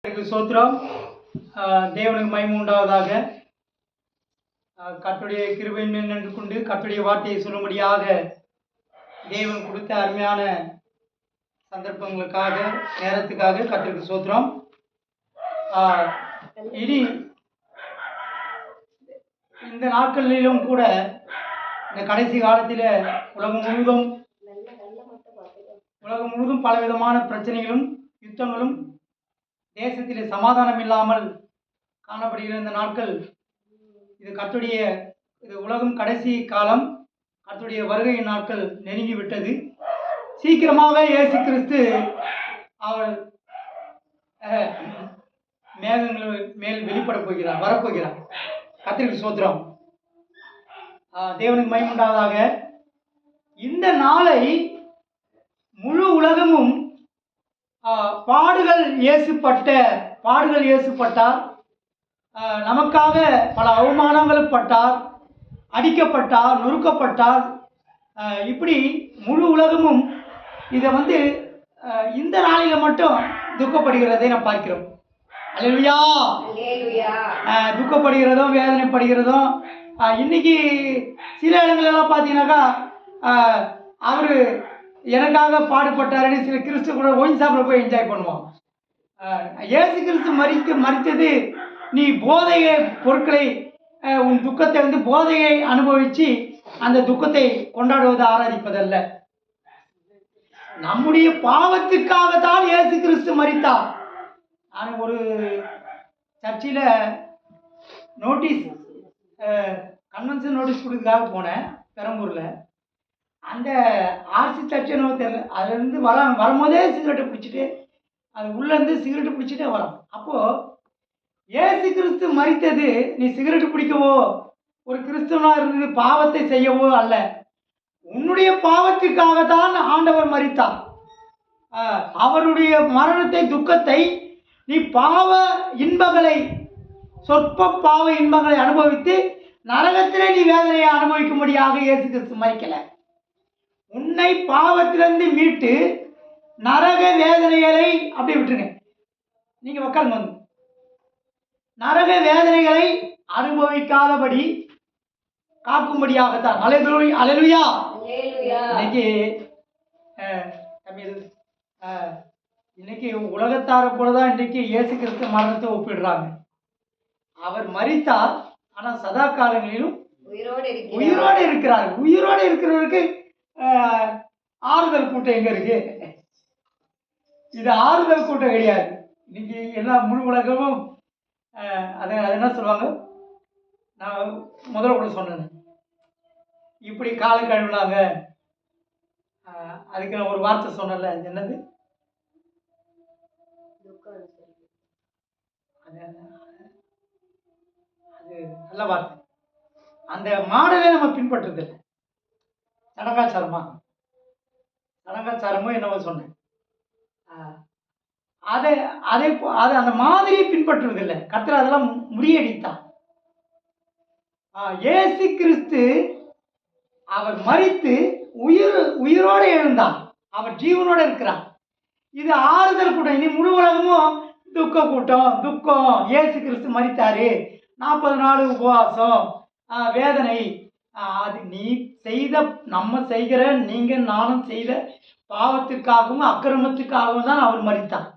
சோத்திரம். தேவனுக்கு மகிமை உண்டாவதாக. கர்த்தருடைய கிருபையின் மேல் நின்று கொண்டு கர்த்தருடைய வார்த்தையை சொல்லும்படியாக தேவன் கொடுத்த அருமையான சந்தர்ப்பங்களுக்காக நேரத்துக்காக கர்த்தருக்கு சோத்திரம். இனி இந்த நாட்களிலும் கூட இந்த கடைசி காலத்தில் உலகம் முழுவதும் பலவிதமான பிரச்சனைகளும் யுத்தங்களும் தேசத்திலே சமாதானம் இல்லாமல் காணப்படுகிற இந்த நாட்கள், இது உலகம் கடைசி காலம், கர்த்தருடைய வருகையின் நாட்கள் நெருங்கி விட்டது. சீக்கிரமாக இயேசு கிறிஸ்து அவர் மேகங்கள் மேல் வெளிப்பட போகிறார், வரப்போகிறார். கர்த்தருக்கு சோத்திரம். தேவனுக்கு மகிமை உண்டாவதாக. இந்த நாளை முழு உலகமும் பாடுகள் இயேசுப்பட்டார், நமக்காக பல அவமானங்கள் பட்டார், அடிக்கப்பட்டார், நொறுக்கப்பட்டார். இப்படி முழு உலகமும் இதை இந்த நாளில் மட்டும் துக்கப்படுகிறதை நாம் பார்க்கிறோம். அல்லேலூயா. துக்கப்படுகிறதும் வேதனைப்படுகிறதும். இன்னைக்கு சில இடங்களெல்லாம் பார்த்தீங்கன்னாக்கா அவர் எனக்காக பாடுபட்டாருன்னு சில கிறிஸ்து கூட ஒயின் சாப்பிட போய் என்ஜாய் பண்ணுவோம். இயேசு கிறிஸ்து மரித்தது நீ போதையை பொருட்களை உன் துக்கத்தை போதையை அனுபவித்து அந்த துக்கத்தை கொண்டாடுவது ஆராதிப்பதல்ல. நம்முடைய பாவத்துக்காகத்தான் இயேசு கிறிஸ்து மரித்தார். நான் ஒரு சர்ச்சில் கன்வென்ஷன் நோட்டீஸ் கொடுக்கறதுக்காக போனேன் பெரம்பூரில். அந்த ஆர்சி சர்ச்சை தெரியல, அதுலேருந்து வரும்போதே சிகரெட்டை பிடிச்சிட்டு அது உள்ளேருந்து சிகரெட்டு பிடிச்சிட்டே வரோம். அப்போது இயேசு கிறிஸ்து மரித்தது நீ சிகரெட்டு பிடிக்கவோ ஒரு கிறிஸ்தவனாக இருந்தது பாவத்தை செய்யவோ அல்ல, உன்னுடைய பாவத்துக்காகத்தான் ஆண்டவர் மரித்தார். அவருடைய மரணத்தை, துக்கத்தை நீ சொற்ப பாவ இன்பங்களை அனுபவித்து நரகத்திலே நீ வேதனையை அனுபவிக்கும்படியாக இயேசு கிறிஸ்து மரிக்கலை. உன்னை பாவத்திலிருந்து மீட்டு நரக வேதனைகளை அப்படி விட்டுருங்க, நீங்க உட்காருங்க, நரக வேதனைகளை அனுபவிக்காதபடி காக்கும்படியாகத்தான். அல்லேலூயா. இன்னைக்கு உலகத்தார போலதான் இன்னைக்கு இயேசு கிறிஸ்து மரணத்தை ஒப்பிடுறாங்க. அவர் மரித்தார், ஆனால் சதா காலங்களிலும் உயிரோடு இருக்கிறார். உயிரோடு இருக்கிறவருக்கு ஆறுதல் கூட்டம் எங்க இருக்கு? இது ஆறுதல் கூட்டம் கிடையாது. இன்னைக்கு எல்லா முழு உலகமும் அது என்ன சொல்லுவாங்க, நான் முதல்ல கூட சொன்னேன், இப்படி காலை கழுவினாங்க. அதுக்கு நான் ஒரு வார்த்தை சொன்னல, அது என்னது, அது நல்ல வார்த்தை. அந்த மாடலை நம்ம பின்பற்றுறது இல்லை. சடங்காச்சாரமோ என்னவோ சொன்னேன். அதை அந்த மாதிரியை பின்பற்றுவதில்லை. கர்த்தர் அதெல்லாம் முறியடித்தான். இயேசு கிறிஸ்து அவர் மரித்து உயிரோடு எழுந்தார், அவர் ஜீவனோடு இருக்கிறார். இது ஆறுதல் கூட்டம். இனி முழு உலகமும் துக்க கூட்டம், துக்கம். இயேசு கிறிஸ்து மரித்தாரு, 40 நாள் உபவாசம், வேதனை. அது நம்ம செய்கிற நானும் செய்த பாவத்துக்காகவும் அக்கிரமத்துக்காகவும் தான் அவர் மரித்தார்.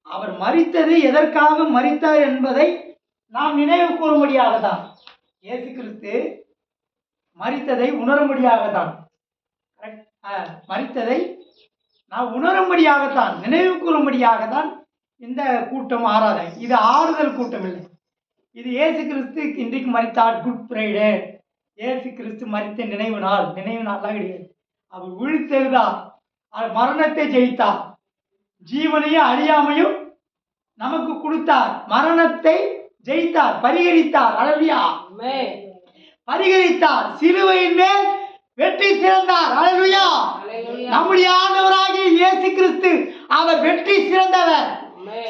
அவர் மரித்தது எதற்காக மரித்தார் என்பதை நாம் நினைவு கூறும்படியாகத்தான். இயேசு கிறிஸ்து மரித்ததை உணரும்படியாகத்தான், மரித்ததை நாம் உணரும்படியாகத்தான், நினைவு கூறும்படியாகத்தான் இந்த கூட்டம் ஆராதனை. இது ஆறுதல் கூட்டம் இல்லை. இது இயேசு கிறிஸ்து இன்றைக்கு மரித்தார், குட் ஃப்ரைடே, இயேசு கிறிஸ்து மரித்த நினைவு நாள்லாம் கிடையாது. அவர் விழித்தெழுதார், மரணத்தை ஜெயித்தார், ஜீவனையும் அழியாமையும் நமக்கு கொடுத்தார், மரணத்தை ஜெயித்தார், பரிகரித்தார். அல்லேலூயா. பரிகரித்தார், சிலுவையின் மேல் வெற்றி சிறந்தார். அல்லேலூயா. நம்முடைய ஆண்டவராகிய இயேசு கிறிஸ்து அவர் வெற்றி சிறந்தவர்.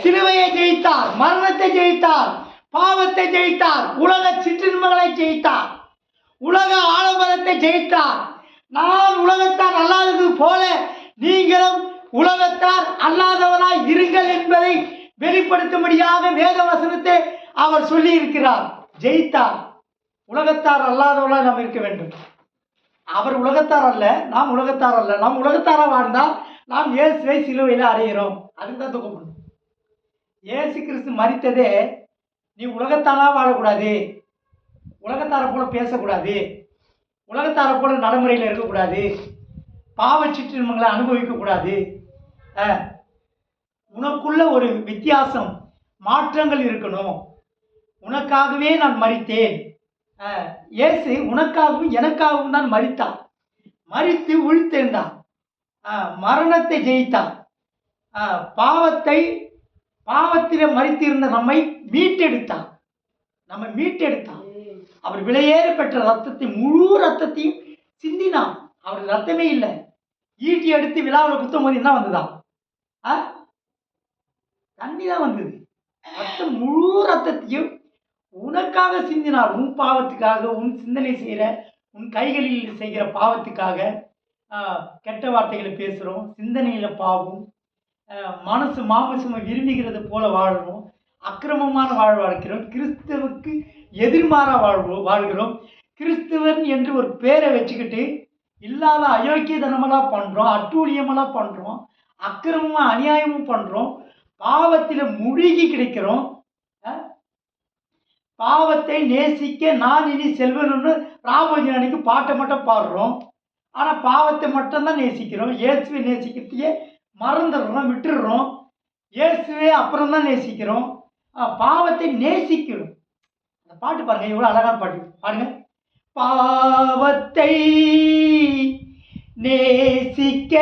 சிலுவையை ஜெயித்தார், மரணத்தை ஜெயித்தார், பாவத்தை ஜெயித்தார், உலக சிற்றின்பங்களை ஜெயித்தார், உலக ஆடம்பரத்தை ஜெயித்தார். நான் உலகத்தார் அல்லாதது போல நீங்களும் உலகத்தார் அல்லாதவராய் இருங்கள் என்பதை வெளிப்படுத்தும்படியாக வேத வசனத்தை அவர் சொல்லி இருக்கிறார். ஜெயித்தார். உலகத்தார் அல்லாதவர்களாக நாம் இருக்க வேண்டும். அவர் உலகத்தார் அல்ல, நாம் உலகத்தார் அல்ல. நாம் உலகத்தாராக வாழ்ந்தால் நாம் இயேசுவை சிலுவையில் அடைகிறோம். அதுக்கு தான் துக்கப்படும். இயேசு கிறிஸ்து மரித்ததே நீ உலகத்தானா வாழக்கூடாது, உலகத்தாரை போல பேசக்கூடாது, உலகத்தாரை போல நடைமுறையில் இருக்கக்கூடாது, பாவ சிற்றின்பங்களை அனுபவிக்கக்கூடாது. உனக்குள்ள ஒரு வித்தியாசம், மாற்றங்கள் இருக்கணும். உனக்காகவே நான் மரித்தேன். இயேசு உனக்காகவும் எனக்காகவும் தான் மரித்தார். மரித்து உயிர்த்தெழுந்தார். மரணத்தை ஜெயித்தார். பாவத்திலே மரித்திருந்த நம்மை மீட்டெடுத்தார். அவர் விலையேற பெற்ற ரத்தத்தை, முழு ரத்தத்தையும் சிந்தினார். அவர் ரத்தமே இல்லை. ஈட்டி எடுத்து விழாவில் குத்தும் போது என்ன வந்ததா? தண்ணி தான் வந்தது. ரத்தம், முழு ரத்தத்தையும் உனக்காக சிந்தினார். உன் பாவத்துக்காக, உன் சிந்தனை செய்கிற, உன் கைகளில் செய்கிற பாவத்துக்காக. கெட்ட வார்த்தைகளை பேசுகிறோம், சிந்தனையில் பாவம், மனசு மாமிசமை விரும்புகிறது போல வாழ்கிறோம், அக்கிரமமான வாழ்க்கிறோம், கிறிஸ்துவுக்கு எதிர்மாறாக வாழ்கிறோம். கிறிஸ்துவன் என்று ஒரு பேரை வச்சுக்கிட்டு இல்லாத அயோக்கியத்தனமெல்லாம் பண்ணுறோம், அட்டூழியமெல்லாம் பண்ணுறோம், அக்கிரமமாக அநியாயமும் பண்ணுறோம், பாவத்தில் முழுகி கிடைக்கிறோம். பாவத்தை நேசிக்க நான் இனி செல்வன்னு ராபோஜன் அன்னைக்கு பாட்டை மட்டும் பாடுறோம். ஆனால் பாவத்தை மட்டும்தான் நேசிக்கிறோம். இயேசுவை நேசிக்கிறதையே மறந்துடுறோம், விட்டுடுறோம். இயேசுவே அப்புறம் தான் நேசிக்கிறோம். பாவத்தை நேசிக்கிறோம். அந்த பாட்டு பாருங்க, எவ்வளோ அழகான பாட்டு பாருங்க. பாவத்தை நேசிக்க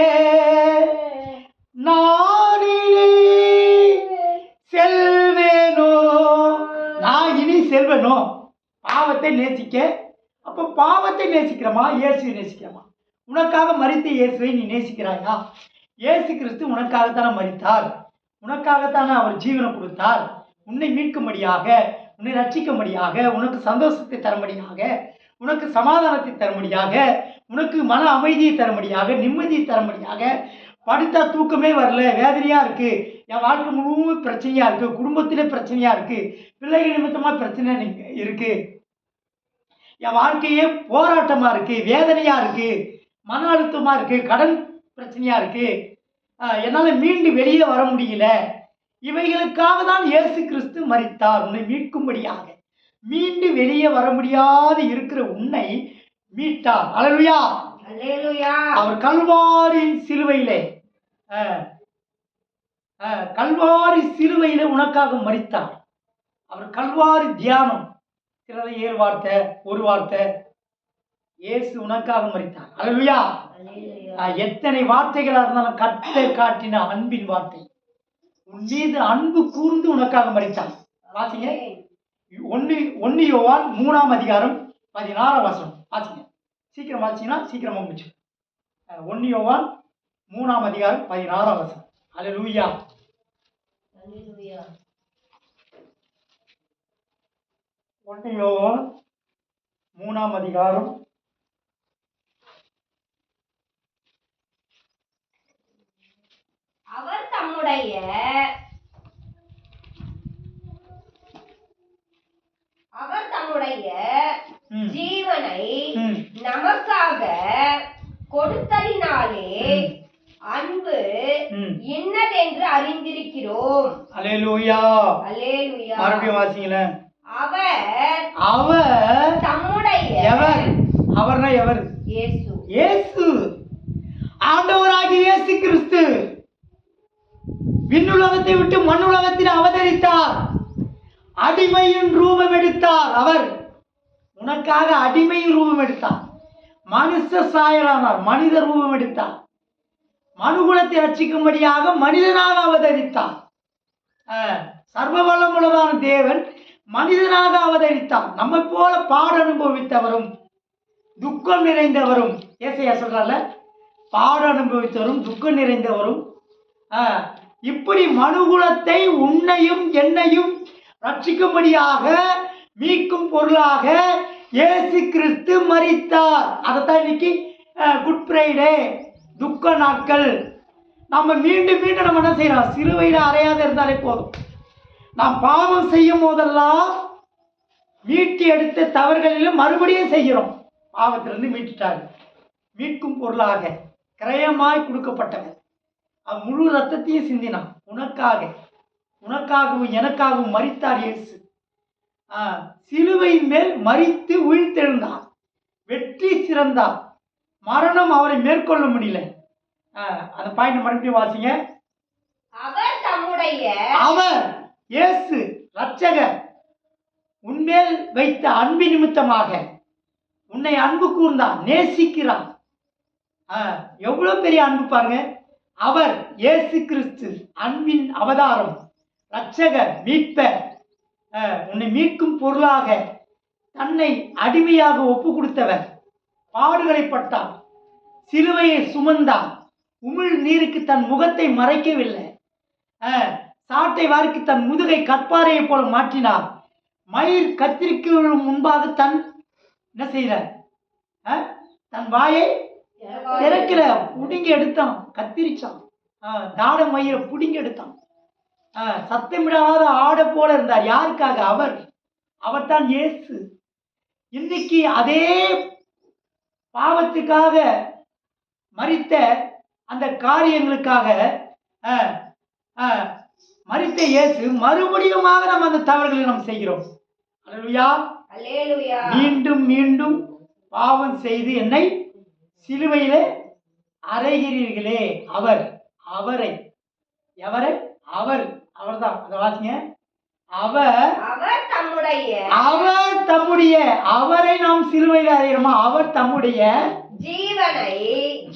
நானினி செல்வேனோ, நான் இனி செல்வேனோ. பாவத்தை நேசிக்க. அப்போ பாவத்தை நேசிக்கிறோமா, இயேசுவை நேசிக்கிறோமா? உனக்காக மரித்த இயேசுவை நீ நேசிக்கிறாயா? இயேசு கிறிஸ்து உனக்காகத்தானே மரித்தார், உனக்காகத்தானே அவர் ஜீவனை கொடுத்தார். உன்னை மீட்கும்படியாக, உன்னை ரட்சிக்கும்படியாக, உனக்கு சந்தோஷத்தை தரும்படியாக, உனக்கு சமாதானத்தை தரும்படியாக, உனக்கு மன அமைதியை தரும்படியாக, நிம்மதியை தரும்படியாக. படுத்தா தூக்கமே வரல, வேதனையாக இருக்குது, என் வாழ்க்கை முழுவதும் பிரச்சனையாக இருக்குது, குடும்பத்திலே பிரச்சனையாக இருக்குது, பிள்ளைகள் நிமித்தமாக பிரச்சனை இருக்குது, என் வாழ்க்கையே போராட்டமாக இருக்குது, வேதனையாக இருக்குது, மன அழுத்தமாக இருக்குது, கடன் பிரச்சனையாக இருக்குது, என்னால் மீண்டு வெளியே வர முடியல. இவைகளுக்காக தான் இயேசு கிறிஸ்து மரித்தார், உன்னை மீட்கும்படியாக. மீண்டு வெளியே வர முடியாது இருக்கிற உன்னை மீட்டார். அல்லேலூயா, அல்லேலூயா. அவர் கல்வாரி சிலுவையிலே உனக்காக மரித்தார். அவர் கல்வாரி தியானம், சிலரை 7 வார்த்தை, 1 வார்த்தை. இயேசு உனக்காக மரித்தார். அல்லேலூயா. எத்தனை வார்த்தைகளாக இருந்தாலும் கர்த்தர் காட்டின அன்பின் வார்த்தை. உன் மீது அன்பு கூர்ந்து உனக்காக மரித்தார். வாசிங்க, 1 யோவான் 3ஆம் அதிகாரம் 16ஆம் வசனம். வாசிங்க, சீக்கிரம் வாசிங்கன்னா சீக்கிரமா முடிச்சு. 1 யோவான் 3ஆம் அதிகாரம் 16ஆம் வசனம். அல்லேலூயா, அல்லேலூயா. 1 யோவான் 3ஆம் அதிகாரம் அவர் தம்முடைய ஜீவனை நமக்காக கொடுத்ததினாலே அன்பு இன்னதென்று அறிந்திருக்கிறோம். அல்லேலூயா, அல்லேலூயா. மறுபடியும் வாசிங்களேன். அவர் தம்முடைய, எவர்? அவர்னா எவர்? இயேசு. இயேசு, ஆண்டவராகிய இயேசு கிறிஸ்து விண்ணுலகத்தை விட்டு மண்ணுலகத்தில் அவதரித்தார். அடிமையின் ரூபம் எடுத்தார். அவர் உனக்காக அடிமையின் ரூபம் எடுத்தார். மனுஷ சாயலானார், மனித ரூபம் எடுத்தார். மனுகுலத்தை ரட்சிக்கும்படியாக மனிதனாக அவதரித்தார். சர்வ வல்லமுள்ளதான தேவன் மனிதனாக அவதரித்தார். நம்மை போல பாட அனுபவித்தவரும் துக்கம் நிறைந்தவரும். ஏசையா சொல்றால, பாட அனுபவித்தவரும் துக்கம் நிறைந்தவரும். இப்படி மனுகுலத்தை, உன்னையும் என்னையும் ரட்சிக்கும்படியாக, மீட்கும் பொருளாக இயேசு கிறிஸ்து மரித்தார். அதைத்தான் இன்னைக்கு குட் ஃப்ரைடே, துக்க நாட்கள். நம்ம மீண்டும் மீண்டும் நம்ம என்ன செய்யறோம்? சிலுவையில் அறையாத இருந்தாலே போதும். நாம் பாவம் செய்யும் போதெல்லாம் மீட்டு எடுத்த தவறுகளிலும் மறுபடியும் செய்கிறோம். பாவத்திலிருந்து மீட்டுட்டாங்க. மீட்கும் பொருளாக கிரயமாய் கொடுக்கப்பட்டவர். முழு ரத்தத்தையும் சிந்தினான் உனக்காகவும் எனக்காகவும் மரித்தார் இயேசு. சிலுவையின் மேல் மரித்து உயிர்த்தெழுந்தார், வெற்றி சிறந்தார். மரணம் அவரை மேற்கொள்ள முடியல. அந்த பாயிண்ட் மறுபடியும் வாசிங்க. அவர் இயேசு ரட்சகர் உன்மேல் வைத்த அன்பு நிமித்தமாக உன்னை அன்பு கூர்ந்தார், நேசிக்கிறார். எவ்வளவு பெரிய அன்பு பாருங்க. அவர் இயேசு கிறிஸ்து அன்பின் அவதாரம், ரட்சகர், மீட்பர். உன்னை மீட்கும் பொருளாக தன்னை அடிமையாக ஒப்பு கொடுத்தவர். பாடுகளை பட்டார், சிலுவையை சுமந்தார், உமிழ் நீருக்கு தன் முகத்தை மறைக்கவில்லை. சாட்டை வார்க்கு தன் முதுகை கற்பாறையை போல மாற்றினார். மயிர் கத்திரிக்கு முன்பாக தன் என்ன செய்யறார்? தன் வாயை திறக்கல, புடுங்கி எடுத்தான், கத்திரிச்சான். தாட மயிரை புடுங்கி எடுத்தான். சத்தமிடாத ஆடை போல இருந்தார். யாருக்காக? அவர் தான் இயேசு. இன்னைக்கு அதே பாவத்துக்காக மரித்த அந்த காரியங்களுக்காக மரித்த இயேசு மறுபடியுமாக நம்ம அந்த தவறுகளை நாம் செய்கிறோம். அல்லேலூயா. மீண்டும் மீண்டும் பாவம் செய்து என்னை சிலுவையிலே அறைகிறீர்களே. அவர்தான். அதை வாசிங்க. அவரை நாம் சிலுவையில் அறைகிறோமா? அவர் தம்முடைய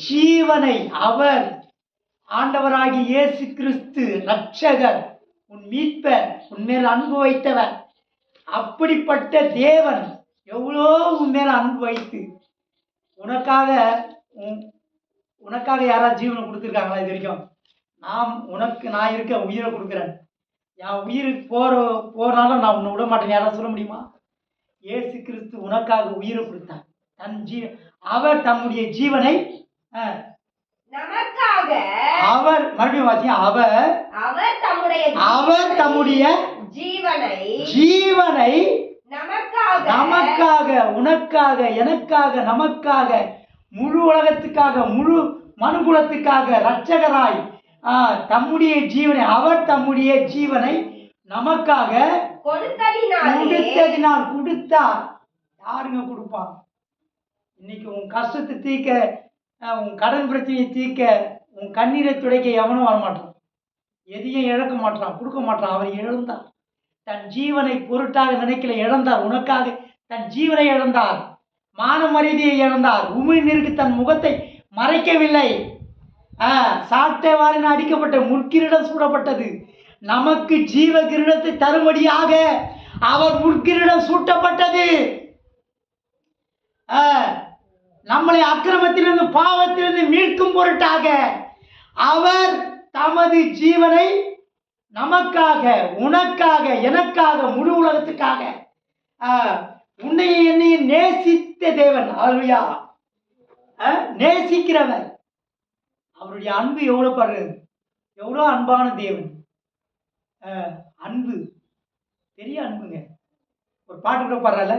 ஜீவனை அவர் ஆண்டவராகி இயேசு கிறிஸ்து ரட்சகர், உன் மீட்பர், உன்மேல் அன்பு வைத்தவர். அப்படிப்பட்ட தேவன் எவ்வளோ உன்மேல் அன்பு வைத்து உனக்காக யாராவது ஜீவனை கொடுத்துருக்காங்களா? இது வரைக்கும் நான் இருக்க உயிரை கொடுக்குறேன். என் உயிருக்கு போனாலும் நான் உன்னை விட மாட்டேன். யாராவது சொல்ல முடியுமா? இயேசு கிறிஸ்து உனக்காக உயிரை கொடுத்தார். அவர் தம்முடைய ஜீவனை அவர் மறுபடியும் வாசிங்க. அவர் தம்முடைய ஜீவனை நமக்காக, உனக்காக, எனக்காக, நமக்காக, முழு உலகத்துக்காக, முழு மனுகுலத்துக்காக ரட்சகராய் தம்முடைய ஜீவனை, அவர் தம்முடைய ஜீவனை நமக்காக கொடுத்தார். யாருங்க கொடுப்பான்? இன்னைக்கு உன் கஷ்டத்தை தீர்க்க, உன் கடன் பிரச்சனையை தீர்க்க, உன் கண்ணீரை துடைக்க எவனும் வரமாட்டான். எதையும் இழக்க மாட்டான், கொடுக்க மாட்டான். அவர் இழந்தார். தன் ஜீவனை பொருட்டாக நினைக்கல, இழந்தார். உனக்காக தன் ஜீவனை இழந்தார், மான மரியாதையை இழந்தார், உமிழ்நீருக்கு தன் முகத்தை மறைக்கவில்லை. சாட்டை வாரின அடிக்கப்பட்ட முற்கிரீடம் சூடப்பட்டது. நமக்கு ஜீவ கிரீடத்தை தரும்படியாக அவர் முற்கிரீடம் சூட்டப்பட்டது. நம்மளை அக்கிரமத்திலிருந்து, பாவத்திலிருந்து மீட்கும் பொருட்டாக அவர் தமது ஜீவனை நமக்காக, உனக்காக, எனக்காக, முழு உலகத்துக்காக, உன்னையும் என்னையும் நேசித்த தேவன். அல்லேலூயா. நேசிக்கிறவர். அவருடைய அன்பு எவ்வளோ பாரு, எவ்வளோ அன்பான தேவன். அன்பு, பெரிய அன்புங்க. ஒரு பாட்டு கூட பாடுறல,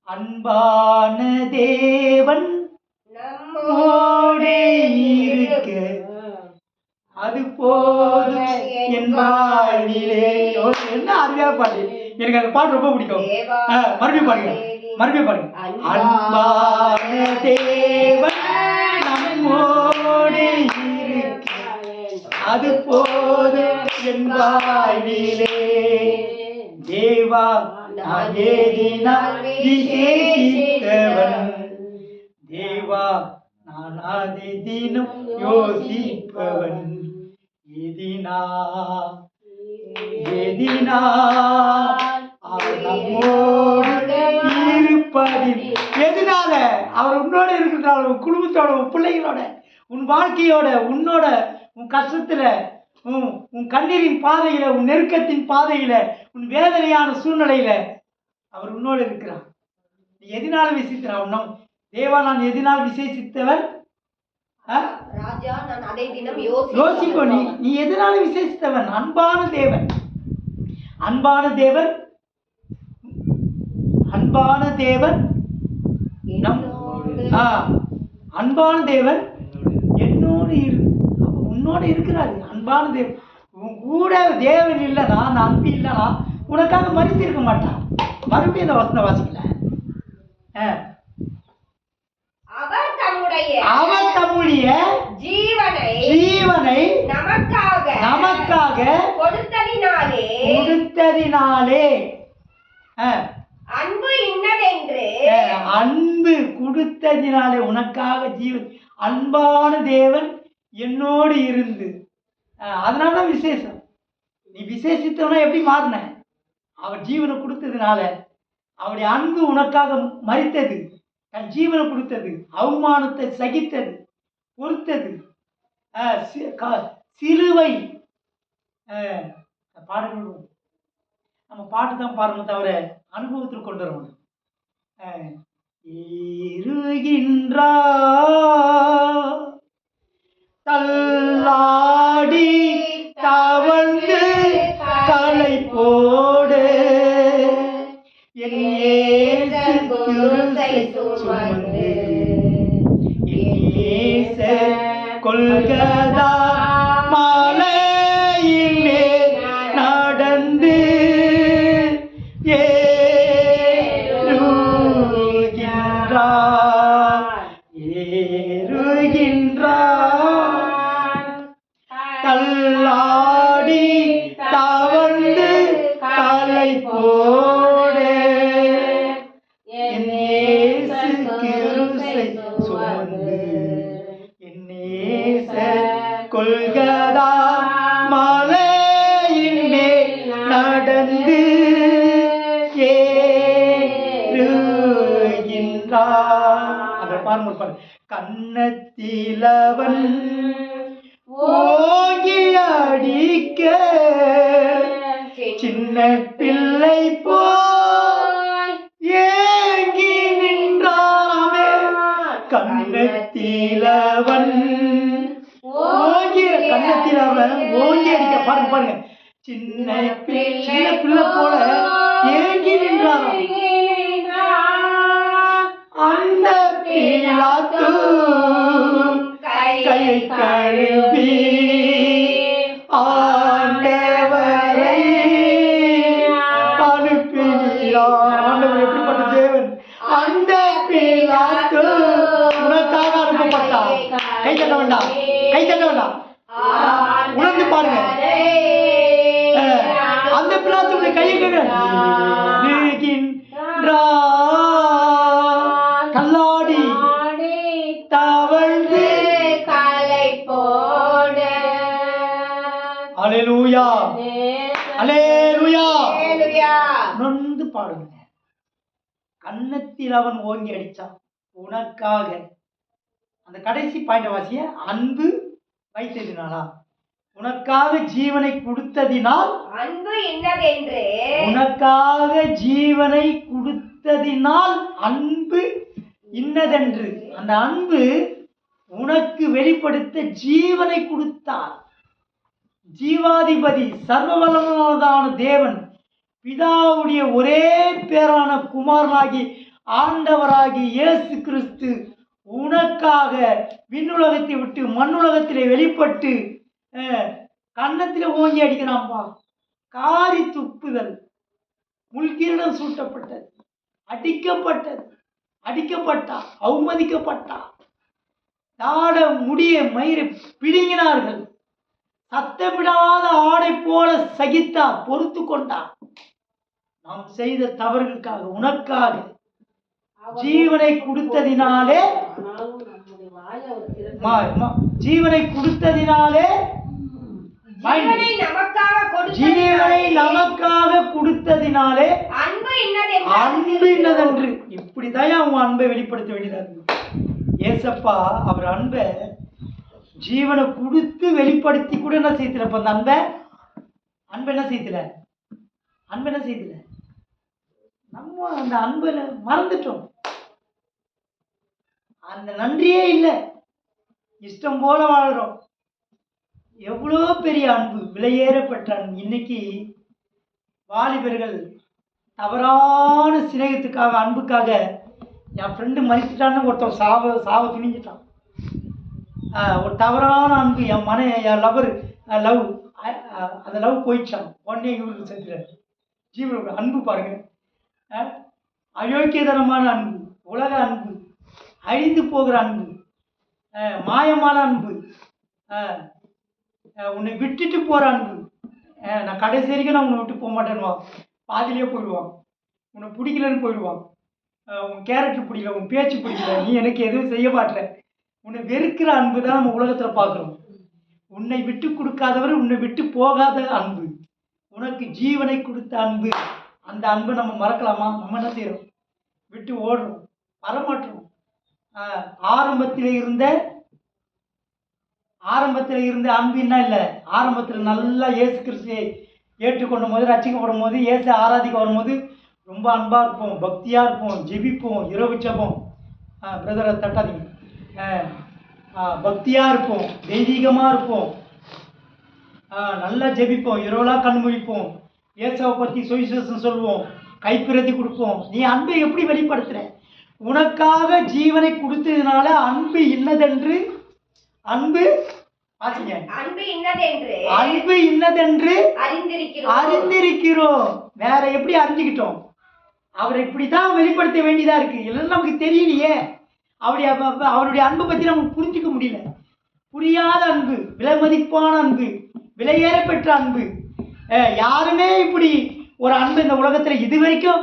அன்பான தேவன் நம்மோடே இருக்க அது போதும் என் வாழ்விலே. என்ன அருமையா பாட்டு. எனக்கு அந்த பாட்டு ரொம்ப பிடிக்கும். மறுபடியும் பாருங்க. அன்பான தேவன் நம்மோடே இருக்க அது போதும் என் வாழ்விலே. தேவா நான் ஏதினால் விசேஷித்தவன், தேவா நான் அதை தினம் யோசிப்பவன். எதனால? அவர் உன்னோட இருக்கிறதால, உன் குடும்பத்தோட, உன் பிள்ளைகளோட, உன் வாழ்க்கையோட, உன்னோட, உன் கஷ்டத்துல, உன் கண்ணீரின் பாதையில, உன் நெருக்கத்தின் பாதையில, உன் வேதனையான சூழ்நிலையில அவர் உன்னோடு இருக்கிறார். நீ எதனால விசேஷிக்கிறான்? தேவா நான் எதனால் விசேஷித்தவன்? யோசிக்கோ. நீ எதனால விசேஷித்தவன்? அன்பான தேவன். அன்பான தேவன் அன்பான தேவன் என்னோடு உன்னோடு இருக்கிறாரு. அன்பான தேவன் உன் கூட தேவன் இல்லைனா, நான் அன்பு இல்லைனா உனக்காக மறித்திருக்க மாட்டான். மறுபடியும் இந்த வசனம் வாசிக்கல. அவர் தம்முடைய ஜீவனை நமக்காக கொடுத்ததினாலே அன்பு கொடுத்ததினாலே உனக்காக ஜீவன். அன்பான தேவன் என்னோடு இருந்து, அதனாலதான் விசேஷம். நீ விசேஷித்தவனா எப்படி மாறின? அவர் ஜீவனை கொடுத்ததுனால. அவருடைய அன்பு உனக்காக மரித்தது, தன் ஜீவனை கொடுத்தது, அவமானத்தை சகித்தது, பொறுத்தது, சிலுவை. பாடல் நம்ம பாட்டு தான் பாடணும், தவிர அனுபவத்தில் கொண்டு வரணும். தள்ளாடி தவழ்ந்து கலை போடு சுமந்து கொள்கதா மாலையிலே நடந்து தள்ளாடி தவழ்ந்து கலை போடு சுமந்து கொள்கதா மலையிலே நடந்து அந்த பாருங்க. கன்னத்திலவன் ஓங்கி அடிக்க சின்ன பிள்ளை போய் ஏங்கி நின்றாமே. கன்னத்திலவன் கன்னத்திலவன் ஓங்கி அடிக்க பாருங்க. சின்ன பிள்ளை போல ஏங்கி நின்றாராம். அந்த பிலாத்து கை கழுவி ஆண்டவரை அனுப்பினார். ஆண்டவர் எப்படிப்பட்ட தேவன்! அந்த பிலாத்து உனக்காக அனுப்பப்பட்டார். கை தட்ட வேண்டாம், உணர்ந்து பாருங்க. அந்த பிலாத்து கையை கல்லாடி தவழ்ந்து கலை போட. அல்லேலூயா, அல்லேலூயா. நொந்து பாடுங்க. கன்னத்தில் அவன் ஓங்கி அடிச்சான் உனக்காக. அந்த கடைசி பாயிண்ட் வாசிய. அன்பு வைத்ததினாலா? உனக்காக ஜீவனை கொடுத்ததினால். அன்பு இன்னதென்று. உனக்காக ஜீவனை கொடுத்ததினால் அன்பு இன்னதென்று. அந்த அன்பு உனக்கு வெளிப்படுத்த ஜீவனை கொடுத்தார். ஜீவாதிபதி சர்வவல்லமையான தேவன் பிதாவுடைய ஒரே பேரான குமாரனாகி ஆண்டவராகி இயேசு கிறிஸ்து உனக்காக விண்ணுலகத்தை விட்டு மண்ணுலகத்திலே வெளிப்பட்டு கன்னத்தில் ஓங்கி அடிக்கிறான்பா. காரி துப்புதல், முள்கிரீடம் சூட்டப்பட்டது, அடிக்கப்பட்டா, அவமதிக்கப்பட்டா, தாட முடிய மயிரை பிடுங்கினார்கள். சத்தமிடாத ஆடை போல சகித்தா, பொறுத்து கொண்டா. நாம் செய்த தவறுகளுக்காக உனக்காக ஜீவனை கொடுத்ததினாலே ஜீவனை நமக்காக கொடுத்ததினாலே அன்பு இன்னதென்று. இப்படிதான் அவன் அன்பை வெளிப்படுத்த வேண்டியதாக. ஏசப்பா அவர் அன்பை ஜீவனை கொடுத்து வெளிப்படுத்தி கூட என்ன செய்யல. இப்ப அந்த அன்பை என்ன செய்யல, நம்ம அந்த அன்புல மறந்துட்டோம். அந்த நன்றியே இல்லை, இஷ்டம் போல வாழ்றோம். எவ்வளோ பெரிய அன்பு, விலையேறப்பட்ட அன்பு. இன்னைக்கு வாலிபர்கள் தவறான சிநேகத்துக்காக, அன்புக்காக என் ஃப்ரெண்டு மறித்துட்டான்னு ஒருத்தன் சாவ துணிஞ்சிட்டான். ஒரு தவறான அன்பு, என் லவர் லவ், அந்த லவ் போயிடுச்சான். உடனே இவருக்கு செத்துறாரு. ஜீவனோட அன்பு பாருங்க, அயோக்கியதனமான அன்பு, உலக அன்பு, அழிந்து போகிற அன்பு, மாயமான அன்பு, உன்னை விட்டுட்டு போகிற அன்பு. நான் கடைசி வரைக்கும் நான் உன்னை விட்டு போக மாட்டேன்னுவான். பாதியிலே போயிடுவான். உன்னை பிடிக்கலன்னு போயிடுவான். உன் கேரக்டர் பிடிக்கல, உன் பேச்சு பிடிக்கல, நீ எனக்கு எதுவும் செய்ய மாட்டேற, உன்னை வெறுக்கிற அன்பு தான் நம்ம உலகத்தில் பார்க்குறோம். உன்னை விட்டு கொடுக்காதவர், உன்னை விட்டு போகாத அன்பு, உனக்கு ஜீவனை கொடுத்த அன்பு. அந்த அன்பை நம்ம மறக்கலாமா? நம்ம என்ன செய்கிறோம்? விட்டு ஓடுறோம், வரமாட்டோம். ஆரம்பத்தில் இருந்த அன்பு என்ன இல்லை? ஆரம்பத்தில் நல்லா இயேசு கிறிஸ்துவை ஏற்றுக்கொண்ட போது, ரட்சிக்கப்படும் போது, இயேசு ஆராதிக்க வரும்போது ரொம்ப அன்பாக இருப்போம், பக்தியாக இருப்போம், ஜெபிப்போம், இரவு ஜெபம். பிரதரை தட்டாதீங்க. பக்தியாக இருப்போம், தெய்வீகமாக இருப்போம், நல்லா ஜெபிப்போம், இரவலாக கண் முழிப்போம், இயேசுவை பற்றி சுவிசேஷம் சொல்லுவோம், கைப்பிரதி கொடுப்போம். நீ அன்பை எப்படி வெளிப்படுத்துகிற? உனக்காக ஜீவனை கொடுத்ததுனால அன்பு இன்னதென்று, அன்பு இன்னதென்று அறிந்திருக்கிறோம். வேற எப்படி அறிஞ்சுக்கிட்டோம்? அவரை இப்படித்தான் வெளிப்படுத்த வேண்டியதா இருக்கு. இல்லைன்னா நமக்கு தெரியலையே. அவருடைய அன்பை பற்றி நமக்கு புரிஞ்சிக்க முடியல. புரியாத அன்பு, விலைமதிப்பான அன்பு, விலையேற பெற்ற அன்பு. யாருமே இப்படி ஒரு அன்பு இந்த உலகத்தில் இதுவரைக்கும்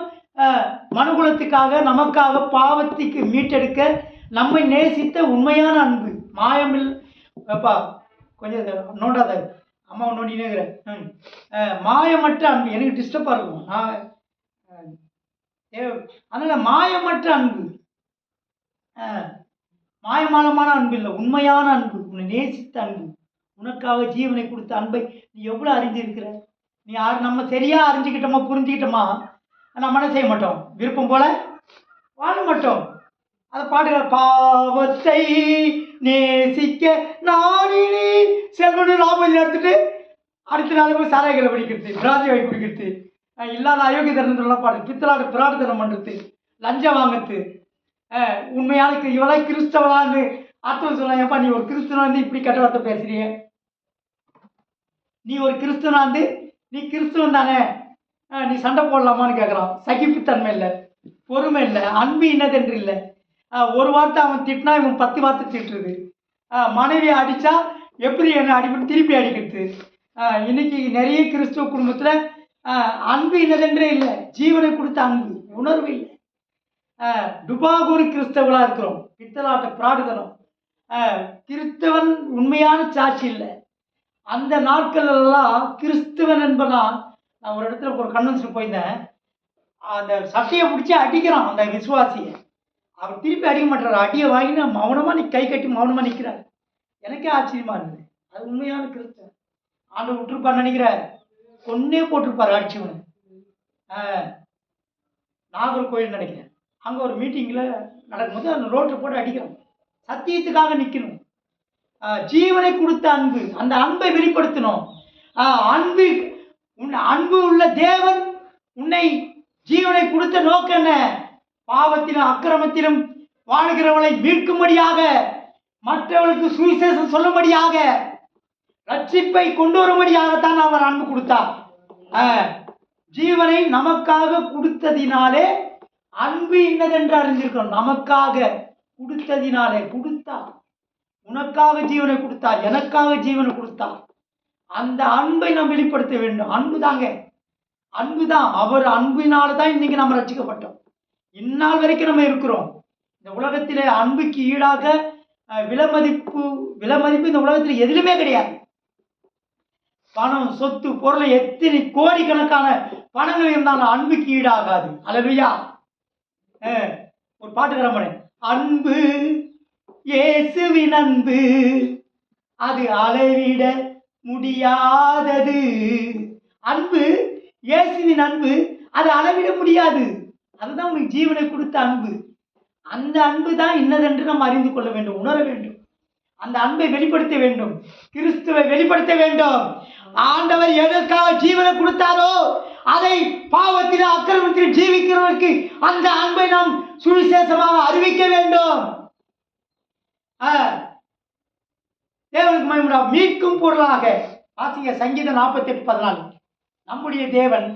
மனுகுலத்துக்காக, நமக்காக, பாவத்துக்கு மீட்டெடுக்க நம்மை நேசித்த உண்மையான அன்பு. மாயமில் கொஞ்சம் நோண்டாத அம்மா நோண்டினேங்கிறேன். மாயமற்ற அன்பு. எனக்கு டிஸ்டர்பாக இருக்கும். அதனால் மாயமற்ற அன்பு, மாயமானமான அன்பு இல்லை, உண்மையான அன்பு, உன்னை நேசித்த அன்பு, உனக்காக ஜீவனை கொடுத்த அன்பை நீ எவ்வளோ அறிஞ்சிருக்கிற? நீ நம்ம சரியாக அறிஞ்சிக்கிட்டோமா, புரிஞ்சுக்கிட்டோமா, நம்ம என்ன செய்ய மாட்டோம்? விருப்பம் போல வாழ மாட்டோம். அதை பாடுகிற பாவத்தை நேசிக்க நாடினி செல்வனு லாபம் எடுத்துட்டு அடுத்த நாள் போய் சாராயங்களை பிடிக்கிறது, பிராந்தி வாங்கி பிடிக்கிறது, இல்லாத அயோக்கிய தர்மத்தெல்லாம் பாடு, பித்தலாடு பிரார்த்தனை பண்ணுறது, லஞ்சம் வாங்கிறது. உண்மையான இவளை கிறிஸ்தவனான்னு அர்த்தம் சொல்லலாம். ஏப்பா நீ ஒரு கிறிஸ்தவனா வந்து இப்படி கெட்ட வார்த்தை பேசுறிய? நீ ஒரு கிறிஸ்தவனா வந்து நீ கிறிஸ்தவன் தானே, நீ சண்டை போடலாமான்னு கேட்குறான். சகிப்புத்தன்மை இல்லை, பொறுமை இல்லை, அன்பு இன்னதென்று இல்லை. ஒரு வார்த்தை அவன் திட்டினா இவன் 10 வார்த்தை திட்டுறது. மனைவியை அடித்தா எப்படி என்ன அடிப்பட்டு திருப்பி அடிக்கிறது. இன்னைக்கு நிறைய கிறிஸ்துவ குடும்பத்தில் அன்பு இன்னதென்றே இல்லை. ஜீவனை கொடுத்த அன்பு, உணர்வு இல்லை. டுபாகூரி கிறிஸ்தவர்களாக இருக்கிறோம். பித்தலாட்ட பிராடுதனம். கிறிஸ்தவன் உண்மையான சாட்சி இல்லை. அந்த நாட்களெல்லாம் கிறிஸ்தவன் என்பதான். நான் ஒரு இடத்துல ஒரு கன்வென்ஷன் போயிருந்தேன். அந்த சட்டையை பிடிச்சி அடிக்கிறான் அந்த விசுவாசியை. அவர் திருப்பி அடிக்க மாட்டார். அடியை வாங்கினா மௌனமாக கை கட்டி மௌனமாக நிற்கிறார். எனக்கே ஆச்சரியமாக இருந்தது. அது உண்மையான கிறிஸ்தவன். ஆண்டு விட்டுருப்பார் நினைக்கிறார். கொன்னே போட்டிருப்பார் அடிச்சவனு. நாகர்கோவில் நினைக்கிறேன். அங்கே ஒரு மீட்டிங்கில் நடக்கும்போது அந்த ரோட்டில் போட்டு அடிக்கிறோம். சத்தியத்துக்காக நிற்கணும். ஜீவனை கொடுத்த அன்பு, அந்த அன்பை வெளிப்படுத்தணும். அன்பு உள்ள தேவன் உன்னை ஜீவனை கொடுத்த நோக்கம் என்ன? பாவத்திலும் அக்கிரமத்திலும் வாழ்கிறவளை மீட்கும்படியாக, மற்றவர்களுக்கு சுவிசேஷம் சொல்லும்படியாக, ரட்சிப்பை கொண்டு வரும்படியாகத்தான் அவர் அன்பு கொடுத்தார். ஜீவனை நமக்காக கொடுத்ததினாலே அன்பு இன்னதென்று அறிஞ்சிருக்கணும். நமக்காக கொடுத்ததினாலே கொடுத்தார். உனக்காக ஜீவனை கொடுத்தார், எனக்காக ஜீவனை கொடுத்தார். அந்த அன்பை நாம் வெளிப்படுத்த வேண்டும். அன்பு தாங்க, அன்பு தான். அவர் அன்பினால தான் இன்னைக்கு நம்ம ரட்சிக்கப்பட்டோம். இந்நாள் வரைக்கும் நம்ம இருக்கிறோம். இந்த உலகத்திலே அன்புக்கு ஈடாக விலைமதிப்பு இந்த உலகத்தில் எதிலுமே கிடையாது. பணம், சொத்து, பொருளை எத்தனை கோடிக்கணக்கான பணங்கள் இருந்தாலும் அன்புக்கு ஈடாகாது. அல்லேலூயா. ஒரு பாட்டுக்காரன், அன்பு இயேசுவின் அன்பு அது அளவிட முடியாதது. அன்பு இயேசுவின் அன்பு அது அளவிட முடியாது. அதுதான் உங்களுக்கு ஜீவனை கொடுத்த அன்பு. அந்த அன்பு தான் இன்னதென்று நாம் அறிந்து கொள்ள வேண்டும், உணர வேண்டும். அந்த அன்பை வெளிப்படுத்த வேண்டும், கிறிஸ்துவை வெளிப்படுத்த வேண்டும். ஆண்டவர் எதற்காக ஜீவனை கொடுத்தாரோ அதை பாவத்தில் அக்கிரமத்தில் ஜீவிக்கிறவர்களுக்கு அந்த அன்பை நாம் சுவிசேஷமாக அறிவிக்க வேண்டும். தேவனுக்கு மகிமை. மீட்கும் பொருளாக வாசிங்க சங்கீதம் 48:14. நம்முடைய தேவன்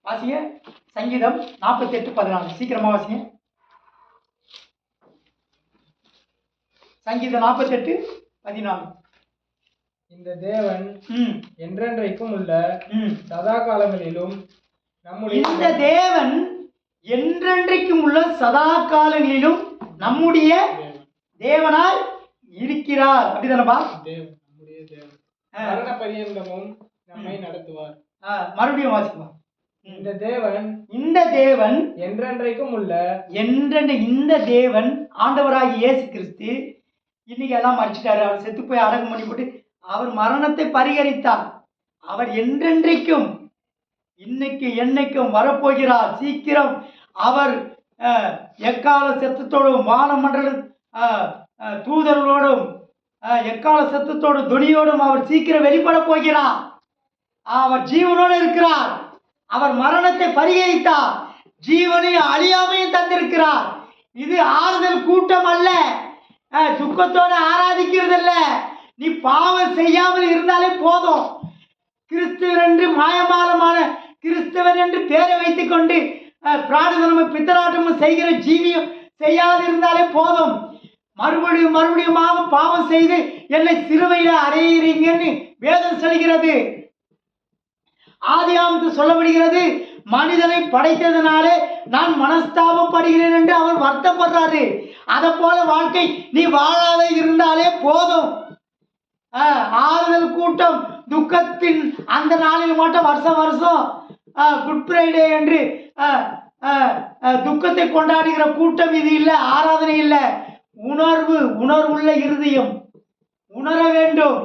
வாசிங்க சங்கீதம் 48:14. சீக்கிரமா வாசிங்க. சங்கீதம் 48:14. இந்த தேவன் என்றென்றைக்கும் உள்ள சதா காலங்களிலும் இந்த தேவன் என்றென்றைக்கும் உள்ள சதா காலங்களிலும் நம்முடைய தேவனாய் இருக்கிறார். அப்படிதானப்பா? நம்முடைய தேவன் மரண பரியந்தமும் நம்மை நடத்துவார். மறுபடியும் வாசிக்கலாம். இந்த தேவன் என்றென்றைக்கும் உள்ள இந்த தேவன் ஆண்டவராகிய இயேசு கிறிஸ்து இன்னைக்கு எல்லாம் மறிச்சிட்டாரு. அவர் செத்து போய் அடக்கம் பண்ணி போட்டு அவர் மரணத்தை பரிகரித்தார். அவர் என்றென்றைக்கும் இன்னைக்கு என்னைக்கும் வரப்போகிறார். சீக்கிரம் அவர் எக்கால சத்தத்தோடும் வானமண்டல தூதர்களோடும் எக்கால சத்தத்தோடும் துணியோடும் அவர் சீக்கிரம் வெளிப்பட போகிறார். அவர் ஜீவனோடு இருக்கிறார். அவர் மரணத்தை பரிகரித்தார். ஜீவனையும் அழியாமையும் தந்திருக்கிறார். இது ஆறுதல் கூட்டம் அல்ல. துக்கத்தோடு ஆராதிக்கிறது அல்ல. நீ பாவம் செய்யாமல் இருந்தாலே போதும். கிறிஸ்துவன் என்று மாயமாலமான கிறிஸ்தவன் என்று பேரை வைத்துக் கொண்டு பிரார்த்தனமும் பித்தராட்டமும் செய்கிற ஜீவியம் செய்யாது இருந்தாலே போதும். மறுபடியும் மறுபடியுமாக பாவம் செய்து என்னை சிலுவையில் அறையிறீங்கன்னு வேதம் சொல்கிறது. ஆதியாகமத்து சொல்லப்படுகிறது, மனிதனை படைத்ததுனாலே நான் மனஸ்தாபப்படுகிறேன் என்று அவர் வருத்தப்படுறாரு. அதை போல வாழ்க்கை நீ வாழாத இருந்தாலே போதும். ஆறுதல் கூட்டம் துக்கத்தின் அந்த நாளில் மட்டும் வருஷம் வருஷம் குட் ஃப்ரைடே என்று துக்கத்தை கொண்டாடுகிற கூட்டம் இது இல்லை. ஆராதனை இல்லை. உணர்வுள்ள இருதயம் உணர வேண்டும்.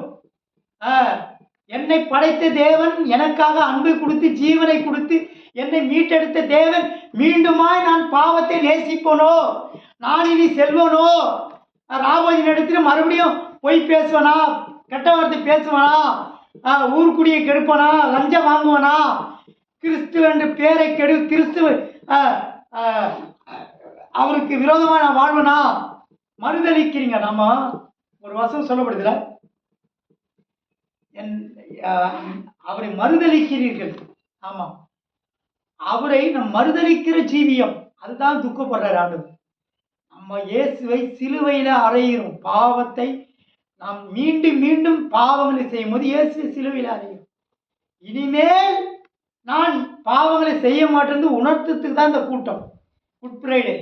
என்னை படைத்த தேவன் எனக்காக அன்பை கொடுத்து ஜீவனை கொடுத்து என்னை மீட்டெடுத்த தேவன் மீண்டுமாய் நான் பாவத்தை நேசிப்பனோ, நான் இனி செல்வனோ, ராபோஜின் இடத்துல மறுபடியும் பொய் பேசுவனா, கெட்ட வார்த்தை பேசுவனா, ஊருக்குடியை கெடுப்பனா, லஞ்சம் வாங்குவனா, கிறிஸ்துவ என்ற பேரை கிறிஸ்துவ அவருக்கு விரோதமாக நான் வாழ்வனா, மறுதளிக்கிறீங்க. நம்ம ஒரு வசனம் சொல்லப்படுதுல, அவரை மறுதளிக்கிறீர்கள். ஆமாம், அவரை நம் மறுதளிக்கிற ஜீவியம் அதுதான் துக்கப்படுறார் ஆண்டவர். நம்ம இயேசுவை சிலுவையில் அறையிறோம். பாவத்தை நாம் மீண்டும் மீண்டும் பாவங்களை செய்யும் போது இயேசுவை சிலுவையில் அறையும். இனிமேல் நான் பாவங்களை செய்ய மாட்டேன்னு உணர்த்தத்துக்கு தான் இந்த கூட்டம். குட் ஃப்ரைடே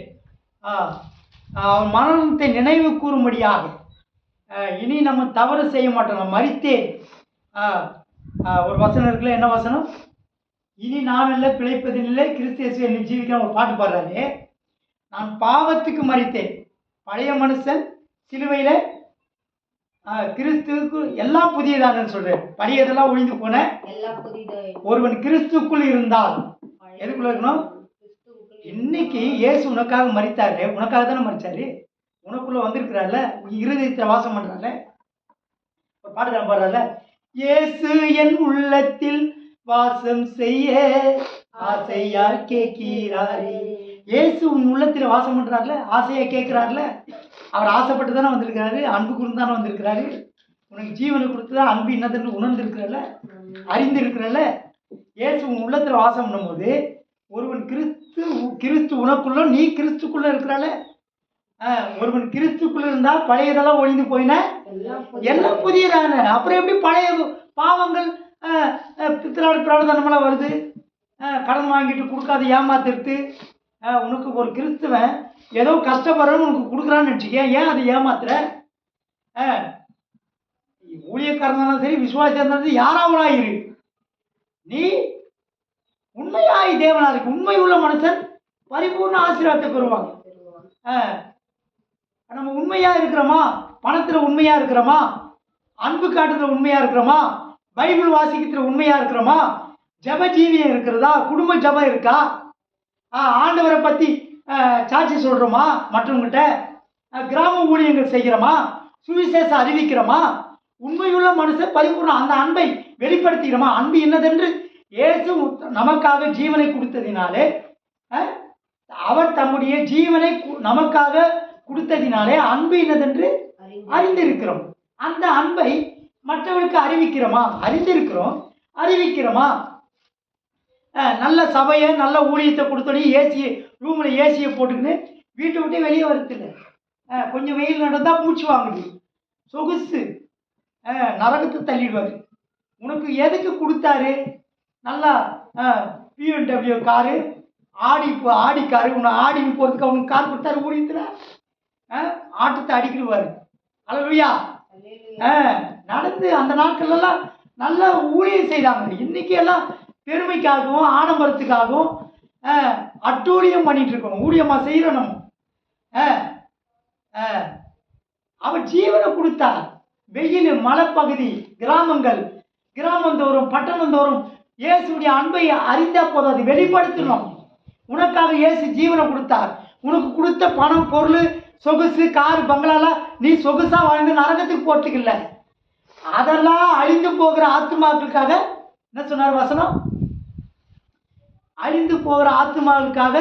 அவன் மரணத்தை நினைவு கூறும்படியாக இனி நம்ம தவறு செய்ய மாட்டோம். நான் மரித்தேன். ஒரு வசனம் இருக்குல்ல, என்ன வசனம்? இனி நான் இல்லை பிழைப்பதில்லை கிறிஸ்து இயேசு என்னை ஜீவிக்க ஒரு பாட்டு பாடுறாரு. நான் பாவத்துக்கு மரித்தேன். பழைய மனுஷன் சிலுவையில் கிறிஸ்துவுக்கு எல்லாம் புதியதானு சொல்றேன். பழையதெல்லாம் ஒழிந்து போன ஒருவன் கிறிஸ்துக்குள் இருந்தால் எதுக்குள்ள இருக்கணும்? இன்னைக்கு இயேசு உனக்காக மரித்தாரு. உனக்காக தானே மரிச்சாரு. உனக்குள்ள வந்திருக்கிறார்ல, இருதயத்தை வாசம் பண்றாருல. ஒரு பாட்டு தான் பாடுறாருல, இயேசு என் உள்ளத்தில் வாசம் செய்ய ஆசையா கேட்கிறாரே. இயேசு உன் உள்ளத்தில் வாசம் பண்றாருல, ஆசையா கேட்கிறாருல. அவர் ஆசைப்பட்டு தானே வந்திருக்கிறாரு. அன்பு குறிந்து தானே வந்திருக்கிறாரு. உனக்கு ஜீவனை கொடுத்து தான் அன்பு என்னதுன்னு உணர்ந்திருக்கிறல்ல, அறிந்திருக்கிறல்ல. இயேசு உன் உள்ளத்தில் வாசம் பண்ணும்போது ஒருவன் கிறிஸ்து உனக்குள்ள, நீ கிறிஸ்துக்குள்ள இருக்கிறால. ஒருவன் கிறிஸ்துக்குள்ள இருந்தால் பழையதெல்லாம் ஒழிந்து போயின எல்லாம் புதியதான. அப்புறம் எப்படி பழைய பாவங்கள் பிரார்த்தனமெல்லாம் வருது? கடன் வாங்கிட்டு கொடுக்காத ஏமாத்திருத்து. உனக்கு ஒரு கிறிஸ்துவன் ஏதோ கஷ்டப்படுறன்னு உனக்கு கொடுக்குறான்னு நினச்சிக்க, ஏன் அதை ஏமாத்துற? ஊழியக்காரன் இருந்தாலும் சரி, விசுவாசியாக இருந்தாலும் சரி, யாராவனாயிரு. நீ உண்மையாய் தேவனா இருக்கு. உண்மை உள்ள மனுஷன் பரிபூர்ண ஆசீர்வாதத்தை பெறுவாங்க. நம்ம உண்மையா இருக்கிறோமா? பணத்துல உண்மையா இருக்கிறோமா? அன்பு காட்டுறதுல உண்மையா இருக்கிறோமா? பைபிள் வாசிக்கிறதுல உண்மையா இருக்கிறோமா? ஜப ஜீவியம் இருக்கிறதா? குடும்ப ஜபம் இருக்கா? ஆண்டவரை பத்தி சாட்சி சொல்றோமா மற்றவங்கிட்ட? கிராம ஊழியங்கள் செய்கிறோமா? சுவிசேஷம் அறிவிக்கிறோமா? உண்மையுள்ள மனுஷன் பரிபூர்ணம் அந்த அன்பை வெளிப்படுத்துகிறோமா? அன்பு என்னதென்று இயேசு நமக்காக ஜீவனை கொடுத்ததினாலே, அவர் தம்முடைய ஜீவனை நமக்காக கொடுத்ததினாலே அன்பு என்னதென்று அறிந்திருக்கிறோம். அந்த அன்பை மற்றவர்களுக்கு அறிவிக்கிறோமா? அறிந்திருக்கிறோம், அறிவிக்கிறோமா? நல்ல சபையை நல்ல ஊழியத்தை கொடுத்தோடனே ஏசியை ரூமில் ஏசியை போட்டுக்கின்னு வீட்டை விட்டு வெளியே வருத்தில்லை. கொஞ்சம் வெயில் நடந்தால் மூச்சு வாங்குது, சொகுசு, நரகத்தை தள்ளிடுவார். உனக்கு எதுக்கு கொடுத்தாரு? நல்லா BMW காரு, ஆடி காரு, உன்னை ஆடின்னு போகிறதுக்கு அவனுக்கு கார் கொடுத்தாரு. ஊழியத்தில் ஆட்டத்தை அடிக்கிடுவார். அல்லேலூயா. நடந்து அந்த நாட்கள்லாம் நல்லா ஊழியம் செய்தாங்க. இன்னைக்கு எல்லாம் பெருமைக்காகவும் ஆடம்பரத்துக்காகவும் அட்டூழியம் பண்ணிட்டு இருக்கோம். ஊழியமா செய்கிறோம் நம்ம. அவர் ஜீவனை கொடுத்தார். வெயில், மலைப்பகுதி, கிராமந்தோறும் பட்டணந்தோறும் இயேசுடைய அன்பை அறிந்தா போதாது, வெளிப்படுத்தணும். உனக்காக இயேசு ஜீவனை கொடுத்தார். உனக்கு கொடுத்த பணம், பொருள், சொகுசு, காரு, பங்களாலாம் நீ சொகுசா வாழ்ந்து நரகத்துக்கு போட்டுக்கல. அதெல்லாம் அழிந்து போகிற ஆத்துமாக்களுக்காக என்ன சொன்னார் வசனம்? அழிந்து போகிற ஆத்துமாக்களுக்காக,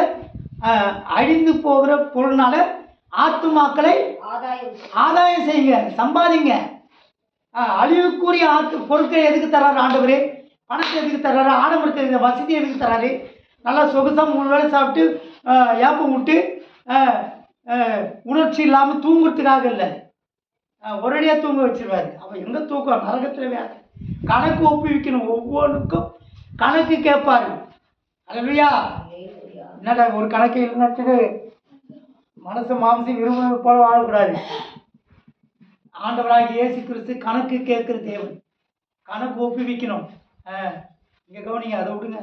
அழிந்து போகிற பொருள்னால ஆத்துமாக்களை ஆதாயம் செய்யுங்க, சம்பாதிங்க. அழிவுக்குரிய பொருட்களை எதுக்கு தர்றாரு ஆண்டவரே? பணத்தை எதுக்கு தர்றாரு? ஆடம்பரத்தை, வசதி எதுக்கு தர்றாரு? நல்லா சொகுசாக 3 வேளை சாப்பிட்டு ஏப்பம் விட்டு உணர்ச்சி இல்லாமல் தூங்குறதுக்காக இல்லை, ஒரேடியாக தூங்க வச்சிருவாரு. அவன் எங்கே தூக்கம்? நரகத்தில் வேற. கணக்கு ஒப்புவிக்கணும், ஒவ்வொன்றுக்கும் கணக்கு கேட்பாரு. அல்லேலூயா. என்னடா ஒரு கணக்கு இல்லைன்னு மனசு மாம்சம் விரும்ப போல வாழக்கூடாது. ஆண்டவராக இயேசு கிறிஸ்து கணக்கு கேட்குற தேவன். கணக்கு ஒப்புவிக்கணும். இங்கே கவனிங்க, அதை விடுங்க,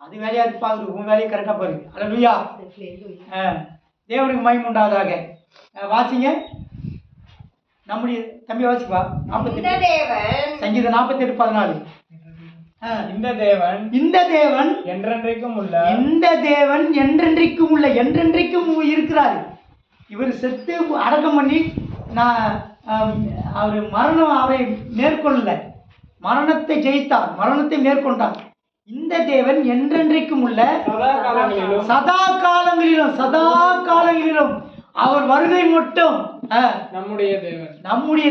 அது வேலையாக அது பார்க்குது, உன் வேலையை கரெக்டாக பாருங்க. அல்லேலூயா. தேவனுக்கு மகிமை உண்டாவதாக. வாசிங்க, நம்முடைய தம்பி வாசிப்பா. 48 சங்கீதம் 48:14. இந்த தேவன் என்றென்றைக்கும் உள்ள, இந்த தேவன் என்றென்றைக்கும் உள்ள, என்றென்றைக்கும் இருக்கிறார். இவர் செத்து அடக்கம் பண்ணி அவர் மரணம் அவரை மேற்கொள்ளல, மரணத்தை ஜெயித்தார், மரணத்தை மேற்கொண்டார். இந்த தேவன் என்றென்றைக்கும் உள்ள, சதா காலங்களிலும் அவர் வருகை மட்டும் நம்முடைய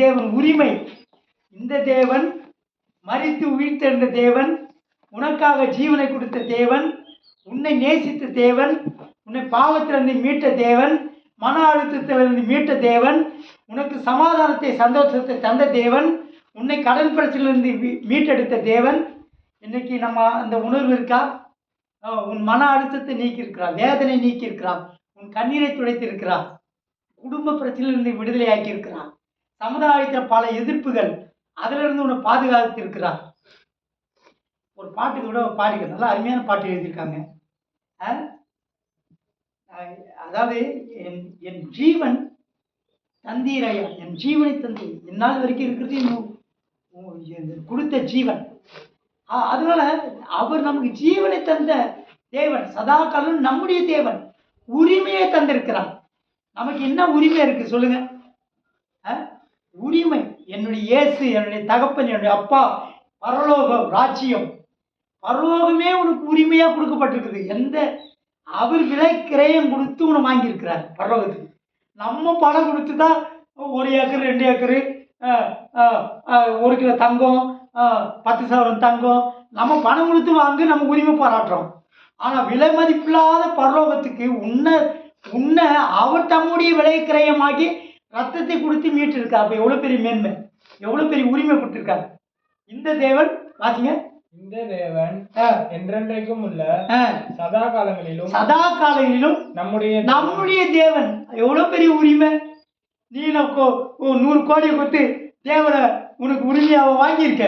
தேவன் உரிமை. இந்த தேவன் மரித்து உயிர்த்தெழுந்த தேவன், உனக்காக ஜீவனை கொடுத்த தேவன், உன்னை நேசித்த தேவன், உன்னை பாவத்திலிருந்து மீட்ட தேவன், மன அழுத்தத்திலிருந்து மீட்ட தேவன், உனக்கு சமாதானத்தை சந்தோஷத்தை தந்த தேவன், உன்னை கடன் பிரச்சனையிலிருந்து மீட்டெடுத்த தேவன். இன்னைக்கு நம்ம அந்த உணர்வு இருக்கா? உன் மன அழுத்தத்தை நீக்கியிருக்கிறார், வேதனை நீக்கியிருக்கிறார், உன் கண்ணீரை துடைத்திருக்கிறார், குடும்ப பிரச்சனையிலிருந்து விடுதலை ஆக்கியிருக்கிறார், சமுதாயத்தில் பல எதிர்ப்புகள் அதிலிருந்து உன்னை பாதுகாத்திருக்கிறார். ஒரு பாட்டுக்கு கூட பாடிக்க நல்லா அருமையான பாட்டு எழுதியிருக்காங்க. அதாவது என் ஜீவன் தந்தீரையா, என் ஜீவனை தந்தி, என்னால் வரைக்கும் இருக்கிறது கொடுத்த ஜீவன். அதனால அவர் நமக்கு ஜீவனை தந்த தேவன், சதா காலம் நம்முடைய தேவன், உரிமையை தந்திருக்கிறார். நமக்கு என்ன உரிமை இருக்கு சொல்லுங்க? உரிமை. என்னுடைய இயேசு, என்னுடைய தகப்பன், என்னுடைய அப்பா, பரலோகம், ராஜ்யம், பரலோகமே உனக்கு உரிமையா கொடுக்கப்பட்டிருக்குது. எந்த அவர் விலை கிரயம் கொடுத்து உன்னை வாங்கியிருக்கிறார் பரலோகத்துக்கு. நம்ம பணம் கொடுத்து தான் 1 ஏக்கர் 2 ஏக்கரு 1 கிலோ தங்கம் 10,000 தங்கம் நம்ம பணம் கொடுத்து வாங்க நம்ம உரிமை பாராட்டுறோம். ஆனால் விலை மதிப்பில்லாத பரலோகத்துக்கு உன்னை அவர் தம்முடைய விலை கிரயமாகி ரத்தத்தை கொடுத்து மீட்டு இருக்கா. அப்போ எவ்வளோ பெரிய மேன்மை, எவ்வளோ பெரிய உரிமை கொடுத்துருக்காரு இந்த தேவன். வாசிங்க, இந்த தேவன் என்றென்றைக்கும் உள்ள, சதா காலங்களிலும் நம்முடைய தேவன். எவ்வளோ பெரிய உரிமை. நீ 100 கோடியை கொடுத்து தேவனை உனக்கு உரிமையாக வாங்கியிருக்க.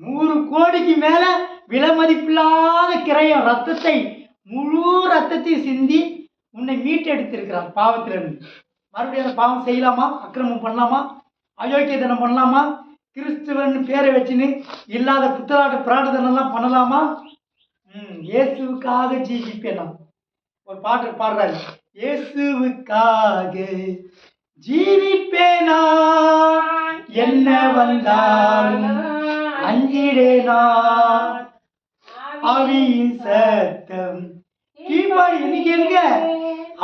100 கோடிக்கு மேலே விலை மதிப்பில்லாத கிரயம், ரத்தத்தை, முழு ரத்தத்தை சிந்தி உன்னை மீட்டெடுத்திருக்கிறான் பாவத்திலிருந்து. மறுபடியும் அந்த பாவம் செய்யலாமா? அக்கிரமம் பண்ணலாமா? அயோக்கியத்தனம் பண்ணலாமா? கிறிஸ்துவன் பேரை வச்சுன்னு இல்லாத புத்தலாட்ட பிரார்த்தனைலாம் பண்ணலாமா? இயேசுவுக்காக ஜீவிப்பேன். ஒரு பாட்டு பாடுறாரு, இயேசுவுக்காக ஜீவிப்பேனா, என்ன வந்தாலும் அஞ்சிடே நான் ஆவியின் சத்தம் கீழ்பாடு. இன்னைக்கு எங்க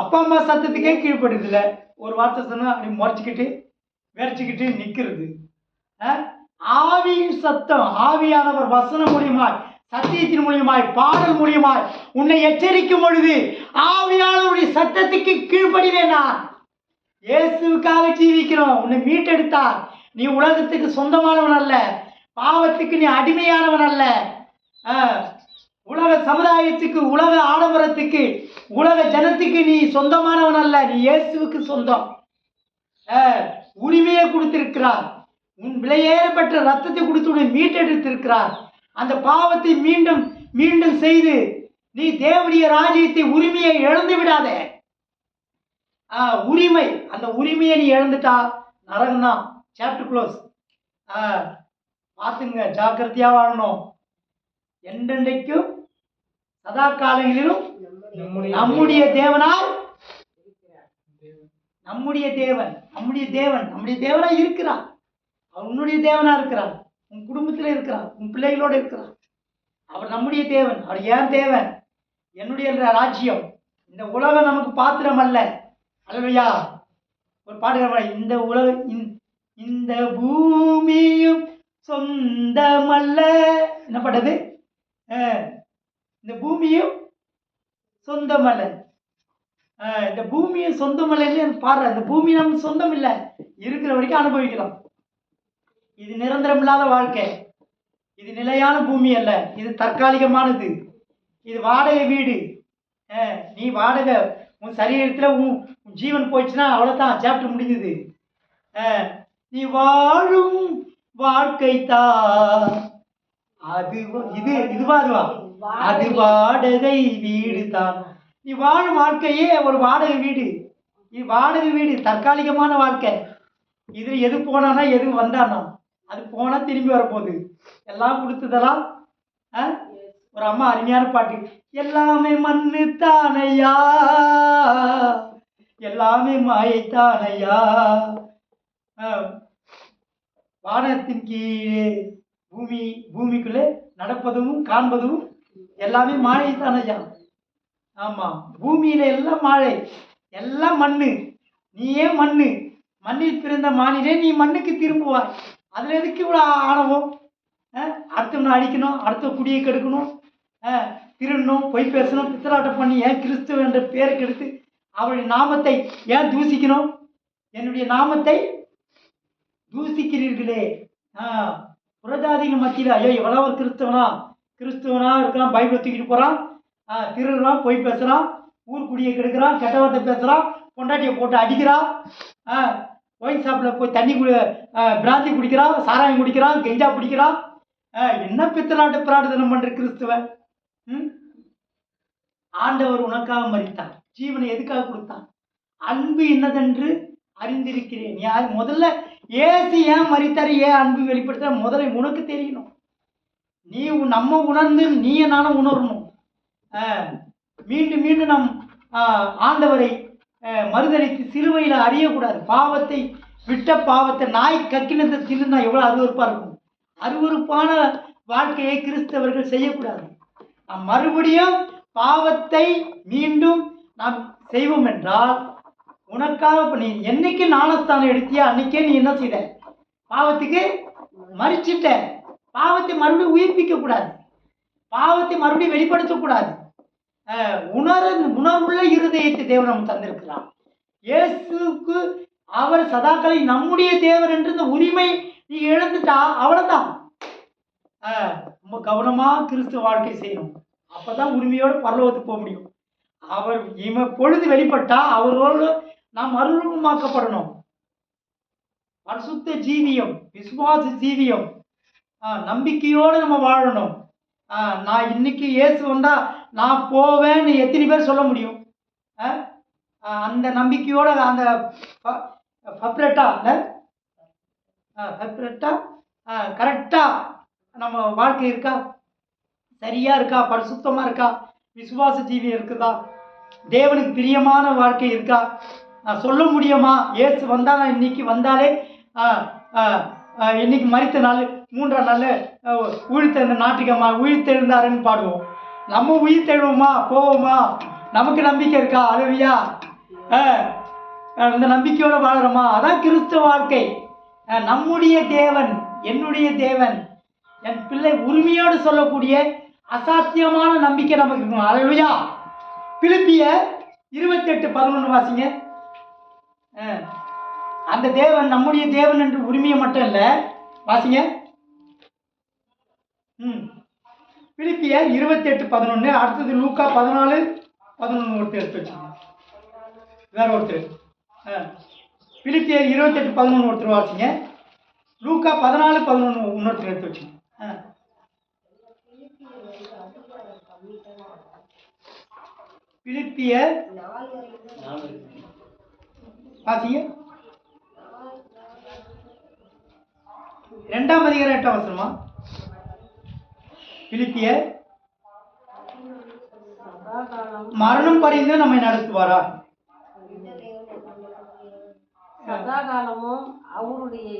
அப்பா அம்மா சத்தத்துக்கே கீழ்ப்படுது இல்லை. ஒரு வார்த்தை சொன்னா அப்படி முறைச்சிக்கிட்டு விரைச்சிக்கிட்டு நிற்கிறது. ஆவியின் சத்தம், ஆவியானவர் வசனம் மூலியமாய் சத்தியத்தின் மூலியமாய் பாடல் மூலியமாய் உன்னை எச்சரிக்கும் பொழுது ஆவியானவருடைய சத்தத்துக்கு கீழ்ப்படிவேன். நான் இயேசுவுக்காக ஜீவிக்கிறோம். உன்னை மீட்டெடுத்தார். நீ உலகத்துக்கு சொந்தமானவன் அல்ல, பாவத்துக்கு நீ அடிமையானவன் அல்ல, உலக சமுதாயத்துக்கு, உலக ஆடம்பரத்துக்கு, உலக ஜனத்துக்கு நீ சொந்தமானவன் அல்ல. நீ இயேசுவுக்கு சொந்தம். உரிமையை கொடுத்திருக்கிறார். உன் விலையேறப்பட்ட ரத்தத்தை கொடுத்து உன்னை மீட்டெடுத்திருக்கிறார். அந்த பாவத்தை மீண்டும் மீண்டும் செய்து நீ தேவனுடைய ராஜ்யத்தை உரிமையை இழந்து விடாத. உரிமை, அந்த உரிமையை நீ இழந்துட்டா நரகம்தான். Chapter close. பார்த்துங்க, ஜாக்கிரதையா வாழணும். என்றென்றைக்கும் சதா காலங்களிலும் நம்முடைய தேவனால், நம்முடைய தேவனா இருக்கிறார். அவர் உன்னுடைய தேவனா இருக்கிறார். உன் குடும்பத்தில் இருக்கிறார், உன் பிள்ளைகளோடு இருக்கிறார். அவர் நம்முடைய தேவன். அவர் ஏன் தேவன்? என்னுடைய ராஜ்யம். இந்த உலகம் நமக்கு பாத்திரம் அல்ல. அல்லையா? ஒரு பாடுகிற இந்த உலக இந்த பூமியும் சொந்தமல்ல. என்ன பட்டது? இந்த பூமியும் சொந்தமல்ல. இந்த பூமியும் சொந்தமல்லன்னு பாடுற. இந்த பூமி நமக்கு சொந்தம் இல்லை. இருக்கிற வரைக்கும் அனுபவிக்கலாம். இது நிரந்தரம் இல்லாத வாழ்க்கை. இது நிலையான பூமி அல்ல. இது தற்காலிகமானது. இது வாடகை வீடு. நீ வாடகை, உன் சரீரத்தில் உன் ஜீவன் போயிடுச்சுன்னா அவ்வளோதான், சாப்டர் முடிஞ்சது. நீ வாழும் வாழ்க்கை தான் அது. இதுவா அது வாடகை வீடு தான். நீ வாழும் வாழ்க்கையே ஒரு வாடகை வீடு. இது வாடகை வீடு, தற்காலிகமான வாழ்க்கை. இது எது போனானா எது வந்தானா அது போனா திரும்பி வரப்போகுது. எல்லாம் கொடுத்ததெல்லாம். ஒரு அம்மா அருமையான பாட்டு, எல்லாமே மண்ணு தானையா, எல்லாமே மாயைத்தானையா, வானத்தின் கீழே பூமிக்குள்ளே நடப்பதும் காண்பதும் எல்லாமே மாயைத்தானையா. ஆமா, பூமியில எல்லாம் மாழை, எல்லாம் மண்ணு. நீயே மண்ணு. மண்ணில் பிறந்த மானிலே நீ மண்ணுக்கு திரும்புவாய். அதுல எதுக்கு இவ்வளோ ஆணவம்? அடுத்தவனை அடிக்கணும், அடுத்த குடியை கெடுக்கணும், திருடணும், பொய் பேசணும், பித்தலாட்டம் பண்ணி ஏன் கிறிஸ்துவ என்ற பேரை கெடுத்து அவருடைய நாமத்தை ஏன் தூசிக்கணும்? என்னுடைய நாமத்தை தூசிக்கிறீர்களே. புறஜாதிகள் மத்தியில் ஐயோ எவ்வளோ ஒரு கிறிஸ்துவனா இருக்கலாம், பைபிளை தூக்கிட்டு போகிறான், திருடுறான், பொய் பேசுகிறான், ஊர் குடியை கெடுக்கிறான், கெட்ட வார்த்தை பேசுகிறான், பொண்டாட்டியை போட்டு அடிக்கிறான், ஒயின் ஷாப்பில் போய் தண்ணி பிராந்தி குடிக்கிறான், சாராயம் குடிக்கிறான், கெஞ்சா பிடிக்கிறான். என்ன பித்தலாட்டு பிரார்த்தனை பண்ணுற கிறிஸ்துவன்? ஆண்டவர் உனக்காக மரித்தான். ஜீவனை எதுக்காக கொடுத்தான்? அன்பு என்னதென்று அறிந்திருக்கிறேன். யார் முதல்ல ஏசி ஏன் மரித்தார், ஏன் அன்பு வெளிப்படுத்த முதல்ல உனக்கு தெரியணும். நீ நம்ம உணர்ந்து நீயே நானும் உணரணும். மீண்டும் மீண்டும் நம் ஆண்டவரை மறுதளித்து சிலுவையில் அறியக்கூடாது. பாவத்தை விட்ட பாவத்தை நாய் கக்கினத்தை தின்னா எவ்வளோ அருவருப்பாக இருக்கும். அருவருப்பான வாழ்க்கையை கிறிஸ்தவர்கள் செய்யக்கூடாது. நாம் மறுபடியும் பாவத்தை மீண்டும் நாம் செய்வோம் என்றால், உனக்காக நீ என்னைக்கு ஞானஸ்தானம் எடுத்தியா அன்னைக்கே நீ என்ன செய்த? பாவத்துக்கு மறிச்சிட்ட. பாவத்தை மறுபடியும் உயிர்ப்பிக்க கூடாது. பாவத்தை மறுபடியும் வெளிப்படுத்தக்கூடாது. உணர்வுள்ள இருதயத்தை தேவன் நம்ம தந்திருக்கிறார். இயேசுக்கு அவர் சதாக்களை நம்முடைய தேவன் என்று இந்த உரிமை நீ இழந்துட்டா அவ்வளவுதான். ரொம்ப கவனமா கிறிஸ்துவ வாழ்க்கை செய்யணும். அப்பதான் உரிமையோடு பரலோகத்துக்கு போக முடியும். அவர் பொழுது வெளிப்பட்டா அவரோடு நாம் மறுரூபமாக்கப்படணும். பரிசுத்த ஜீவியம், விசுவாச ஜீவியம், நம்பிக்கையோடு நம்ம வாழணும். நான் இன்னைக்கு இயேசு வந்தா நான் போவேன்னு எத்தனை பேர் சொல்ல முடியும்? அந்த நம்பிக்கையோட அந்த கரெக்டா நம்ம வாழ்க்கை இருக்கா? சரியா இருக்கா? பரிசுத்தமா இருக்கா? விசுவாச ஜீவியம் இருக்குதா? தேவனுக்கு பிரியமான வாழ்க்கை இருக்கா? சொல்ல முடியுமா? இயேசு வந்தா நான் இன்னைக்கு வந்தாலே இன்னைக்கு மரித்த நாள் 3ஆம் நாள் உயிர்த்தெழுந்த ஞாயிற்றுக்கிழமை உயிர்த்தெழுந்தாருன்னு பாடுவோம். நம்ம உயிர்த்தெழுவோமா, போவோமா? நமக்கு நம்பிக்கை இருக்கா? அல்லேலூயா. இந்த நம்பிக்கையோடு வாழறோமா? அதான் கிறிஸ்துவ வாழ்க்கை. நம்முடைய தேவன், என்னுடைய தேவன், என் பிள்ளை உரிமையோடு சொல்லக்கூடிய அசாத்தியமான நம்பிக்கை நமக்கு இருக்கணும். அல்லேலூயா. பிலிப்பியர் 28:11 வாசிங்க. அந்த தேவன் நம்முடைய தேவன் என்று உரிமையை மட்டும் இல்லை, வாசிங்க. பிலிப்பியர் 28:11. அடுத்தது லூக்கா 14:11 ஒருத்தர் எடுத்து வச்சுக்கோங்க. வேற ஒருத்தர் பிலிப்பியர் 28:11 ஒருத்தர் வாசிங்க. லூக்கா 14:11 இன்னொருத்தர் எடுத்து வச்சுக்கோங்க. பிலிப்பியர் வாசிங்க. 2ஆம் அதிகாரம் 8ஆம் வசனமா? பிலிப்பியர் மரணம் பரியந்தம் நம்மை நடத்துவாரா? சதாகாலமும் அவருடைய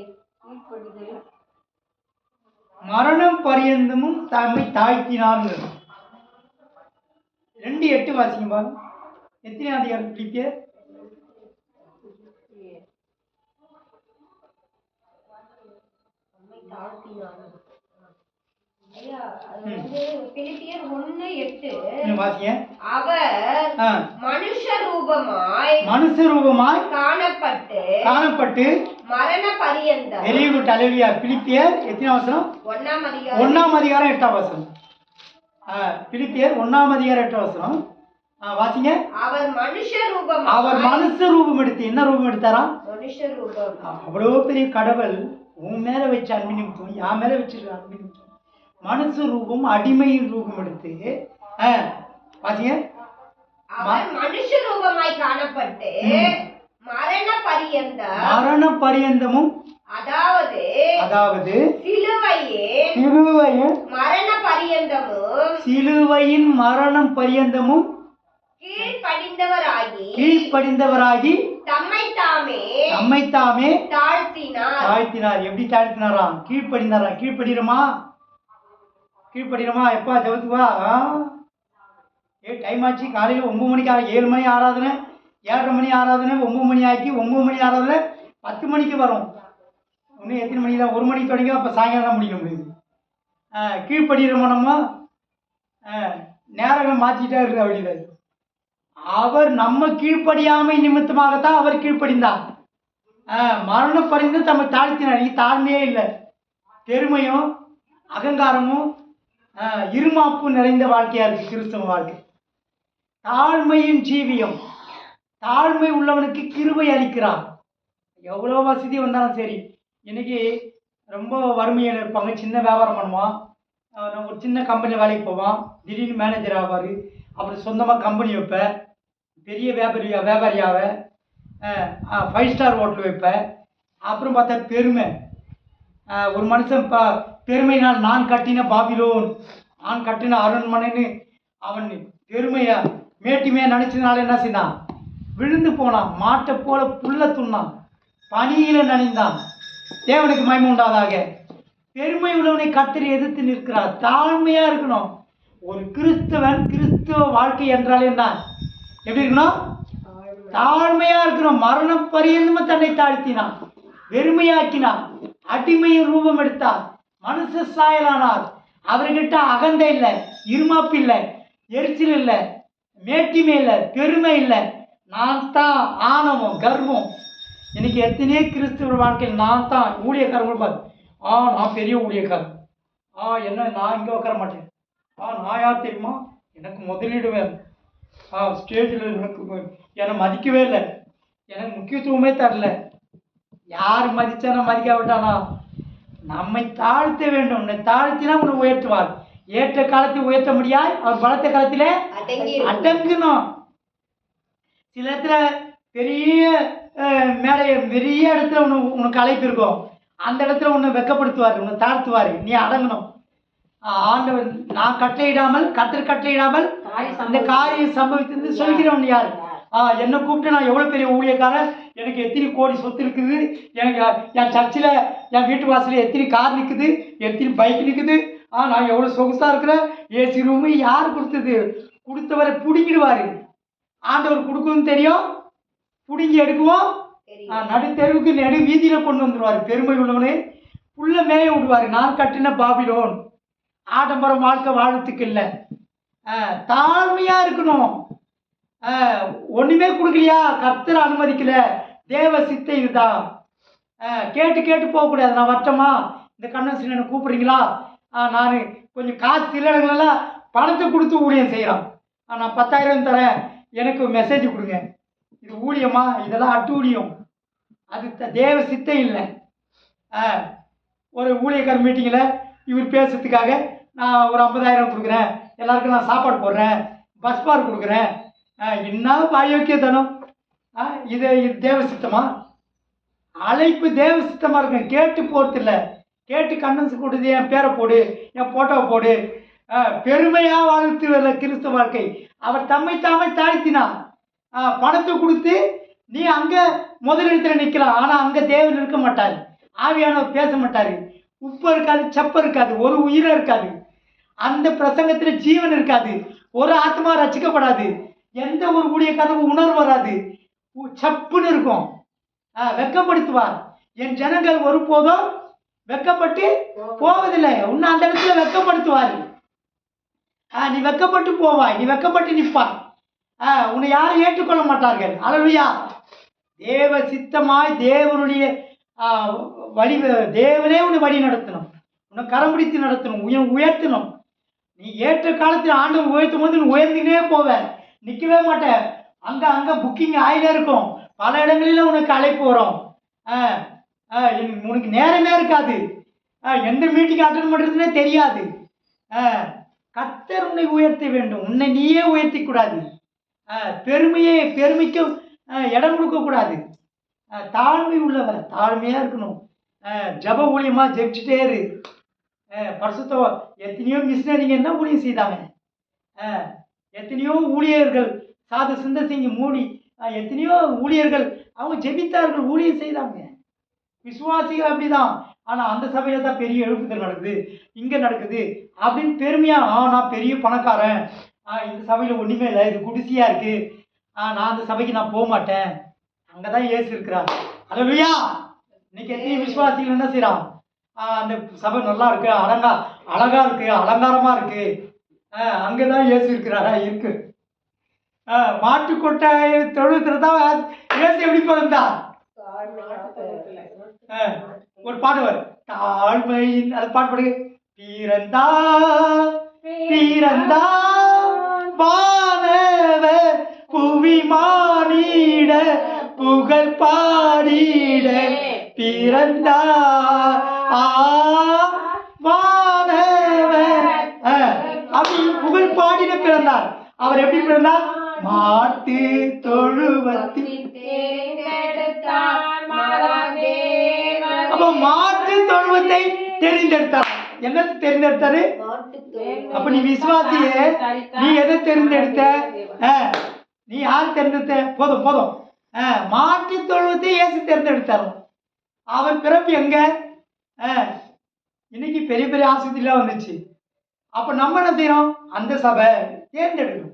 கீழ்ப்படிதல் மரணம் பரியந்தமும் தம்மை தாழ்த்தினார். 2:8 வாசிங்க பாருங்க. எத்தனை அதிகாரம் பிலிப்பியர்? பிலிப்பியர் 1:8. வாசிங்க. அவர் மனுஷ ரூபமாய் காணப்பட்டு மரண பரியந்தம். Very good. அல்லேலூயா. பிலிப்பியர் எத்தனாம் வசனம்? 1ஆம் அதிகாரம் 8ஆம் வசனம். பிலிப்பியர் 1ஆம் அதிகாரம் 8ஆம் வசனம். வாசிங்க. அவர் மனுஷ ரூபம் எடுத்து என்ன ரூபம் எடுத்தாராம்? மனுஷ ரூபம். அவ்வளோ பெரிய கடவுள் உன் மேல வச்ச அன்பு நிமித்தம், என் மேல வச்சிருக்க அன்பு நிமித்தம் மனுஷ ரூபம், அடிமையின் ரூபம் எடுத்து வாசிங்க. அவர் மனுஷ ரூபமாய் காணப்பட்டு மரண பரியந்தமும் அதாவது சிலுவையின் மரணம் பரியந்தமும் கீழ்ப்படிந்தவராகி தம்மை தாமே தாழ்த்தினார். எப்படி தாழ்த்தினாராம்? கீழ்ப்படிந்தாராம். கீழ்ப்படிறோமா? எப்பா ஜபத்துக்கு வா. டைம் ஆச்சு. காலையில் 9 மணிக்கு 7 மணி ஆராதனை, 7:30 மணி ஆராதனை, 9 மணி ஆக்கி 9 மணி ஆராதனை 10 மணிக்கு வரும். இன்னும் எத்தனை மணிக்கு தான்? 1 மணிக்கு தொடங்கி அப்போ சாயங்காலம் தான் முடிக்க முடியுது. கீழ்ப்படுகிறோமா? நம்ம நேரங்களை மாற்றிட்டே இருக்கிற வழியில் அவர் நம்ம கீழ்ப்படியாமை நிமித்தமாகத்தான் அவர் கீழ்ப்படிந்தார். மரணம் பறிந்து தம்மை தாழ்த்தினார். தாழ்மையே இல்லை. பெருமையும் அகங்காரமும் இருமாப்பும் நிறைந்த வாழ்க்கையா இருக்கு கிறிஸ்தவ வாழ்க்கை. தாழ்மையின் ஜீவியம். தாழ்மை உள்ளவனுக்கு கிருபை அளிக்கிறார். எவ்வளோ வசதி வந்தாலும் சரி. இன்னைக்கு ரொம்ப வறுமையில் இருப்பாங்க. சின்ன வியாபாரம் பண்ணுவான், ஒரு சின்ன கம்பெனி வேலைக்கு போவான், திடீர்னு மேனேஜர் ஆவார். அப்புறம் சொந்தமாக கம்பெனி வைப்பேன், பெரிய வியாபாரியாவ 5 ஸ்டார் ஹோட்டல் வைப்பேன். அப்புறம் பார்த்தா பெருமை. ஒரு மனுஷன் பெருமைனால் நான் கட்டின பாபிலோன், நான் கட்டின அரண்மனைன்னு அவன் பெருமையா மேட்டிமையாக நினச்சதுனால என்ன செய்தான்? விழுந்து போனான். மாட்டை போல புல்ல துண்ணான், பனியில் நனைந்தான். தேவனுக்கு மகிமை உண்டாதாக. பெருமை உள்ளவனை கர்த்தர் எதிர்த்து நிற்கிறார். தாழ்மையாக இருக்கணும். ஒரு கிறிஸ்துவ வாழ்க்கை என்றால் என்ன? எப்படி இருக்கணும்? தாழ்மையாக இருக்கணும். மரணம் பரியந்தமும் தன்னை தாழ்த்தினான், வெறுமையாக்கினான், அடிமையின் ரூபம் எடுத்தார், மனுஷ சாயலானார். அவர்கிட்ட அகந்தை இல்லை, இருமாப்பு இல்லை, எரிச்சல் இல்லை, மேட்டிமை இல்லை, பெருமை இல்லை. நான் தான் ஆணவம், கர்வம். இன்னைக்கு எத்தனையோ கிறிஸ்துவ வாழ்க்கையில் நான் தான் ஊழியக்காரர்கள் பார்த்து, நான் பெரிய ஊழியக்காரன், என்ன நான் இங்கே உட்கார மாட்டேன், நான் யார் தெரியுமா, எனக்கு முதலீடு வேணும், ஸ்டேஜில் எனக்கு என்னை மதிக்கவே இல்லை, எனக்கு முக்கியத்துவமே தரல. யார் மதித்தானா மதிக்காவிட்டானா? நம்மை தாழ்த்த வேண்டும். உன்னை தாழ்த்தினா உன்னை உயர்த்துவார். ஏற்ற காலத்தை உயர்த்த முடியாது, அவர் பலத்த காலத்திலே அடங்கணும். சில இடத்துல பெரிய மேடை, பெரிய இடத்துல உனக்கு அழைப்பு இருக்கும். அந்த இடத்துல உன்னை வெக்கப்படுத்துவார், உன்னை தாழ்த்துவார். நீ அடங்கணும். ஆண்டவர் நான் கட்டளையிடாமல், கர்த்தர் கட்டளையிடாமல் அந்த காரியம் சம்பவித்து சொல்கிறவன் யார்? என்னை கூப்பிட்டு நான் எவ்வளோ பெரிய ஊழியக்காரன், எனக்கு எத்தனை கோடி சொத்து இருக்குது, எனக்கு என் சர்ச்சில் என் வீட்டு வாசலில் எத்தனை கார் நிற்குது, எத்தனை பைக் நிற்குது, நான் எவ்வளோ சொகுசாக இருக்கிறேன், ஏசி ரூமு யார் கொடுத்தது? கொடுத்தவரை பிடிங்கிடுவார். ஆண்டவர் கொடுக்குன்னு தெரியும், பிடுங்கி எடுக்குவோம், நடு தெருவுக்கு நடு வீதியில் கொண்டு வந்துடுவார். பெருமை உள்ளவனே புள்ள மேய விடுவார். நான் கட்டின பாபிலோன். ஆடம்பரம் வாழ்க்கை வாழத்துக்கு இல்லை. தாழ்மையாக இருக்கணும். ஒன்றுமே கொடுக்கலையா, கர்த்தர் அனுமதிக்கல, தேவ சித்தை இதுதான். கேட்டு கேட்டு போகக்கூடாது. நான் வரட்டமா, இந்த கன்வென்ஷன் என்ன கூப்பிட்றீங்களா, நான் கொஞ்சம் காசு இல்லைங்களெல்லாம் பணத்தை கொடுத்து ஊழியம் செய்கிறான். நான் 10,000 தரேன், எனக்கு மெசேஜ் கொடுங்க. இது ஊழியமா? இதெல்லாம் அட்டூழியம். அது தேவ சித்தை இல்லை. ஒரு ஊழியக்கார மீட்டிங்கில் இவர் பேசுறதுக்காக நான் ஒரு 50,000 கொடுக்குறேன், எல்லாருக்கும் நான் சாப்பாடு போடுறேன், பஸ் பார் கொடுக்குறேன். என்ன அயோக்கியத்தனம்! இது தேவ சித்தமா? அழைப்பு தேவ சித்தமாக இருக்கும். கேட்டு போகிறது இல்லை. கேட்டு கன்வென்ஸ் கொடுத்து என் பேரை போடு, என் ஃபோட்டோவை போடு. பெருமையாக வாழ்த்து வரல கிறிஸ்தவ வாழ்க்கை. அவர் தம்மை தாமே தாழ்த்தினான். பணத்தை கொடுத்து நீ அங்கே முதலிடத்தில் நிற்கலாம், ஆனால் அங்கே தேவன் இருக்க மாட்டார். ஆவியானவர் பேச மாட்டார். உப்பு இருக்காது, சப்பு இருக்காது, ஒரு உயிரை இருக்காது. அந்த பிரசங்கத்தில் ஜீவன் இருக்காது. ஒரு ஆத்மா ரசிக்கப்படாது. எந்த ஒரு ஊழியக்காரனுக்கு உணர்வு வராது. சப்புன்னு இருக்கும். வெக்கப்படுத்துவார். என் ஜனங்கள் ஒருபோதும் வெக்கப்பட்டு போவதில்லை. உன்னை அந்த இடத்துல வெக்கப்படுத்துவார். நீ வெக்கப்பட்டு போவாய், நீ வெக்கப்பட்டு நிற்பாய். உன்னை யாரும் ஏற்றுக்கொள்ள மாட்டார்கள். அல்லேலூயா. தேவ சித்தமாய் தேவனுடைய வழி, தேவனே உன்னை வழி நடத்தணும், உன்னை கரம் பிடித்து நடத்தணும், உயர்த்தணும். நீ ஏற்ற காலத்தில் ஆண்டவர் உயர்த்தும் போது நீ உயர்ந்துக்கிட்டே போவ, நிற்கவே மாட்டேன். அங்கே புக்கிங் ஆயிலே இருக்கும். பல இடங்களில் உனக்கு அழைப்பு வரும். உனக்கு நேரமே இருக்காது. எந்த மீட்டிங் அட்டன் பண்ணுறதுனே தெரியாது. கர்த்தர் உன்னை உயர்த்த வேண்டும். உன்னை நீயே உயர்த்தி கூடாது. பெருமைக்கும் இடம் கொடுக்கக்கூடாது. தாழ்மை உள்ளவர், தாழ்மையாக இருக்கணும். ஜப ஊழியமாக ஜெபிச்சுட்டே இரு. பரிசுத்தம் எத்தனையோ மிஷினரிங்க என்ன ஊழியம் செய்தாங்க. எத்தனையோ ஊழியர்கள், சாது சுந்தர் சிங் மூடி, எத்தனையோ ஊழியர்கள் அவங்க ஜெபித்தார்கள், ஊழியம் செய்தாங்க. விசுவாசிகள் அப்படிதான். ஆனால் அந்த சபையில் தான் பெரிய எழுப்புதல் நடக்குது, இங்கே நடக்குது அப்படின்னு பெருமையாக, நான் பெரிய பணக்காரன், இந்த சபையில் ஒன்றுமே இல்லை, இது குடிசையாக இருக்குது, நான் அந்த சபைக்கு நான் போக மாட்டேன். அங்கே தான் இயேசு இருக்கிறார். அல்லேலூயா. இன்னைக்கு எத்தனை விசுவாசிகள் என்ன செய்கிறான்? அந்த சபை நல்லா இருக்கு, அழகா இருக்கு, அலங்காரமாக இருக்கு, அங்கே தான் இயேசு இருக்கிறாரா? இருக்கு. மாட்டுக்கொட்டாய் தொழுத்துல தான் இயேசு எப்படி பிறந்தார்? ஒரு பாடுவார், தாழ்மையின், அது பாட்டு பாடுங்க. பிறந்தா வானவர் புவி மானிட புகழ் பாடிட பிறந்தா வானவர் அப்படி புகழ் பாடிட பிறந்தார். அவர் எப்படி பிறந்தார்? மாட்டு தொழுவத்தில். அப்ப மாட்டு தொழுவத்தை தெரிந்தெடுத்தார். என்ன தெரிந்தெடுத்தாரு? அப்ப நீ விசுவாசியே, நீ எதை தெரிந்தெடுத்த? நீ யார் தெரிந்தெடுத்த? போதும். மாட்டு தொழுவத்தை இயேசு தேர்ந்தெடுத்தார். அவன் பிறப்பு எங்க? இன்னைக்கு பெரிய பெரிய ஆஸ்பத்திரிலாம் வந்துச்சு. அப்ப நம்ம என்ன செய்யறோம்? அந்த சபை தேர்ந்தெடுக்கணும்.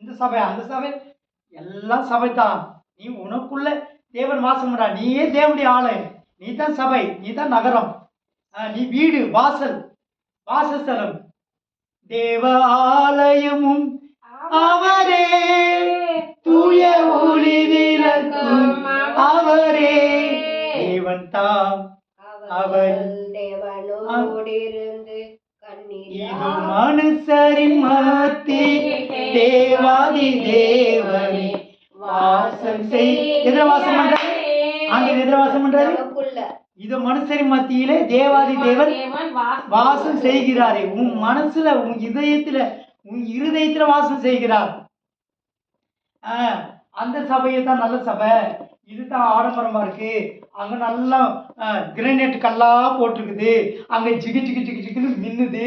இந்த சபை அந்த சபை எல்லாம் சபை தான். நீ உனக்குள்ள தேவன் வாசம் பண்றா. நீயே தேவனுடைய ஆலயம். நீ தான் சபை, நீ தான் நகரம், நீ வீடு, வாசஸ்தலம். தேவ ஆலயமும் அவரே, தூய ஒளி விளக்கும் அவரே, தேவன் தாம் அவர். இது மனுஷரின் மத்தி தேவாதி தேவனே வாசம் செய். எதிரவாசம் பண்றாரு ஆண்டவர், எதிரவாசம் பண்றாரு. இது மனுஷரின் மத்தியிலே தேவாதி தேவன் வாசம் செய்கிறாரே. உன் மனசுல, உன் இருதயத்துல வாசம் செய்கிறார். அந்த சபையை தான் நல்ல சபை, இதுதான் ஆடம்பரமா இருக்கு, அங்க நல்லா கிரானைட் கல்லா போட்டிருக்குது, அங்க ஜிகுன்னு மின்னுது,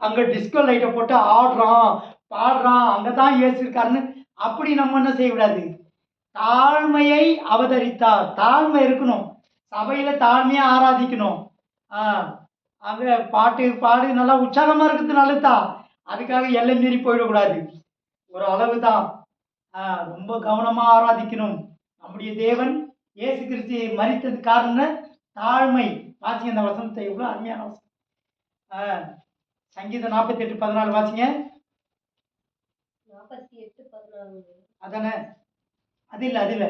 அங்க டிஸ்கோ லைட்டை போட்டு ஆடுறான் பாடுறான், அங்கதான் இயேசு இருக்காருன்னு அப்படி நம்ம என்ன செய்யக்கூடாது? தாழ்மையை அவதரித்தார். தாழ்மை இருக்கணும். சபையில தாழ்மையா ஆராதிக்கணும். அங்கே பாட்டு பாடு நல்லா உற்சாகமாக இருக்கிறது நல்லதுதான். அதுக்காக எல்லை மீறி போயிடக்கூடாது. ஒரு அளவு தான். ரொம்ப கவனமாக ஆராதிக்கணும். நம்முடைய தேவன் இயேசு கிறிஸ்து மரித்தது காரணம் தாழ்மை. வாசிங்க அந்த வசனத்தை, எவ்வளோ அருமையான வசனம். சங்கீதம் 48:14 வாசிங்க. 48:14. அதானே? அது இல்லை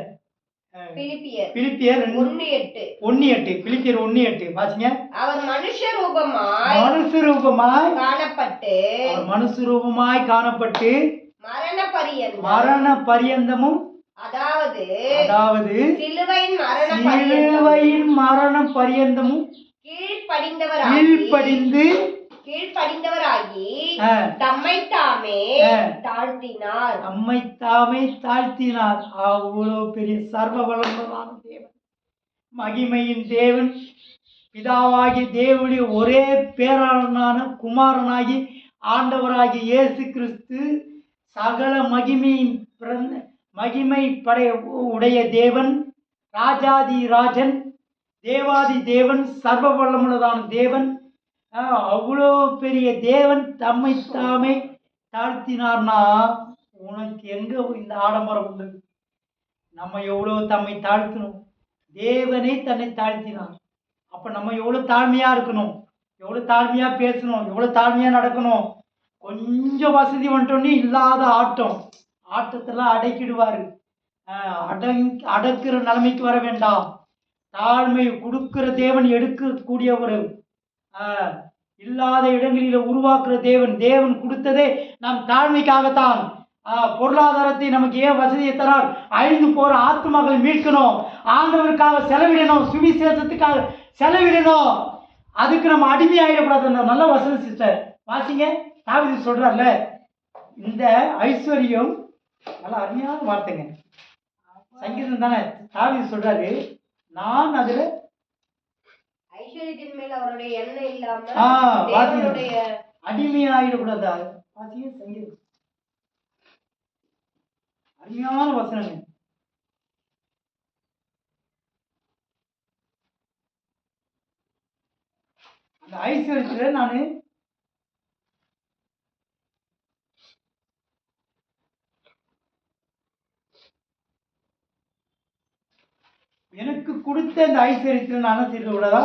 பிலிப்பியர் பிலிப்பியர் 1:8. 1:8. பிலிப்பியர் 1:8 வாசிங்க. அவர் மனுஷ ரூபமாய் காணப்பட்டு மரண பரியந்தமும், அதாவது சிலுவையின் மரண பரியந்தமும் கீழ்ப்படிந்தவராகி தம்மை தாமே தாழ்த்தினார். அவ்வளோ பெரிய சர்வ வல்லமையான தேவன், மகிமையின் தேவன், பிதாவாகிய தேவனுடைய ஒரே பேராளனான குமாரனாகி ஆண்டவராகிய இயேசு கிறிஸ்து சகல மகிமை உடைய தேவன், ராஜாதி ராஜன், தேவாதி தேவன், சர்வ வல்லமுள்ளதான தேவன். அவ்வளோ பெரிய தேவன் தம்மை தாமே தாழ்த்தினார்னா உனக்கு எங்கே இந்த ஆடம்பரம் உண்டு? நம்ம எவ்வளோ தம்மை தாழ்த்தணும். தேவனே தன்னை தாழ்த்தினார். அப்போ நம்ம எவ்வளோ தாழ்மையாக இருக்கணும், எவ்வளோ தாழ்மையாக பேசணும், எவ்வளோ தாழ்மையாக நடக்கணும். கொஞ்சம் வசதி வந்துட்டோன்னே இல்லாத ஆட்டத்தெல்லாம் அடக்கிடுவார். அடக்கிற நிலைமைக்கு வர வேண்டாம். தாழ்மை கொடுக்கிற தேவன், எடுக்கக்கூடிய ஒரு இல்லாத இடங்களில் உருவாக்குற தேவன் கொடுத்ததே நம் தாழ்மைக்காகத்தான். பொருளாதாரத்தை நமக்கு ஏன் வசதியை தரார்? அழிந்து போகிற ஆத்மாக்களை மீட்கணும், ஆண்டவருக்காக செலவிடணும், சுவிசேஷத்துக்காக செலவிடணும். அதுக்கு நம்ம அடிமையாகிடக்கூடாது. நல்ல வசதி சிஸ்டர் வாசிங்க. தாவீது சொல்கிறார்ல, இந்த ஐஸ்வர்யம், நல்லா அருமையான வார்த்தைங்க, சங்கீதம் தானே. தாவீது சொல்கிறாரு, நான் அதில் ஐஸ்வர்யத்தின் மேல் அவருடைய எண்ணம் இல்லாம அடிமையாகிடக்கூடாது. வாசிங்க சங்கீதம், அருமையான வசனங்க. அந்த ஐஸ்வர்யத்தில் நான் எனக்கு கொடுத்த இந்த ஐஸ்வர்யத்தில் நான் செய்து விடதா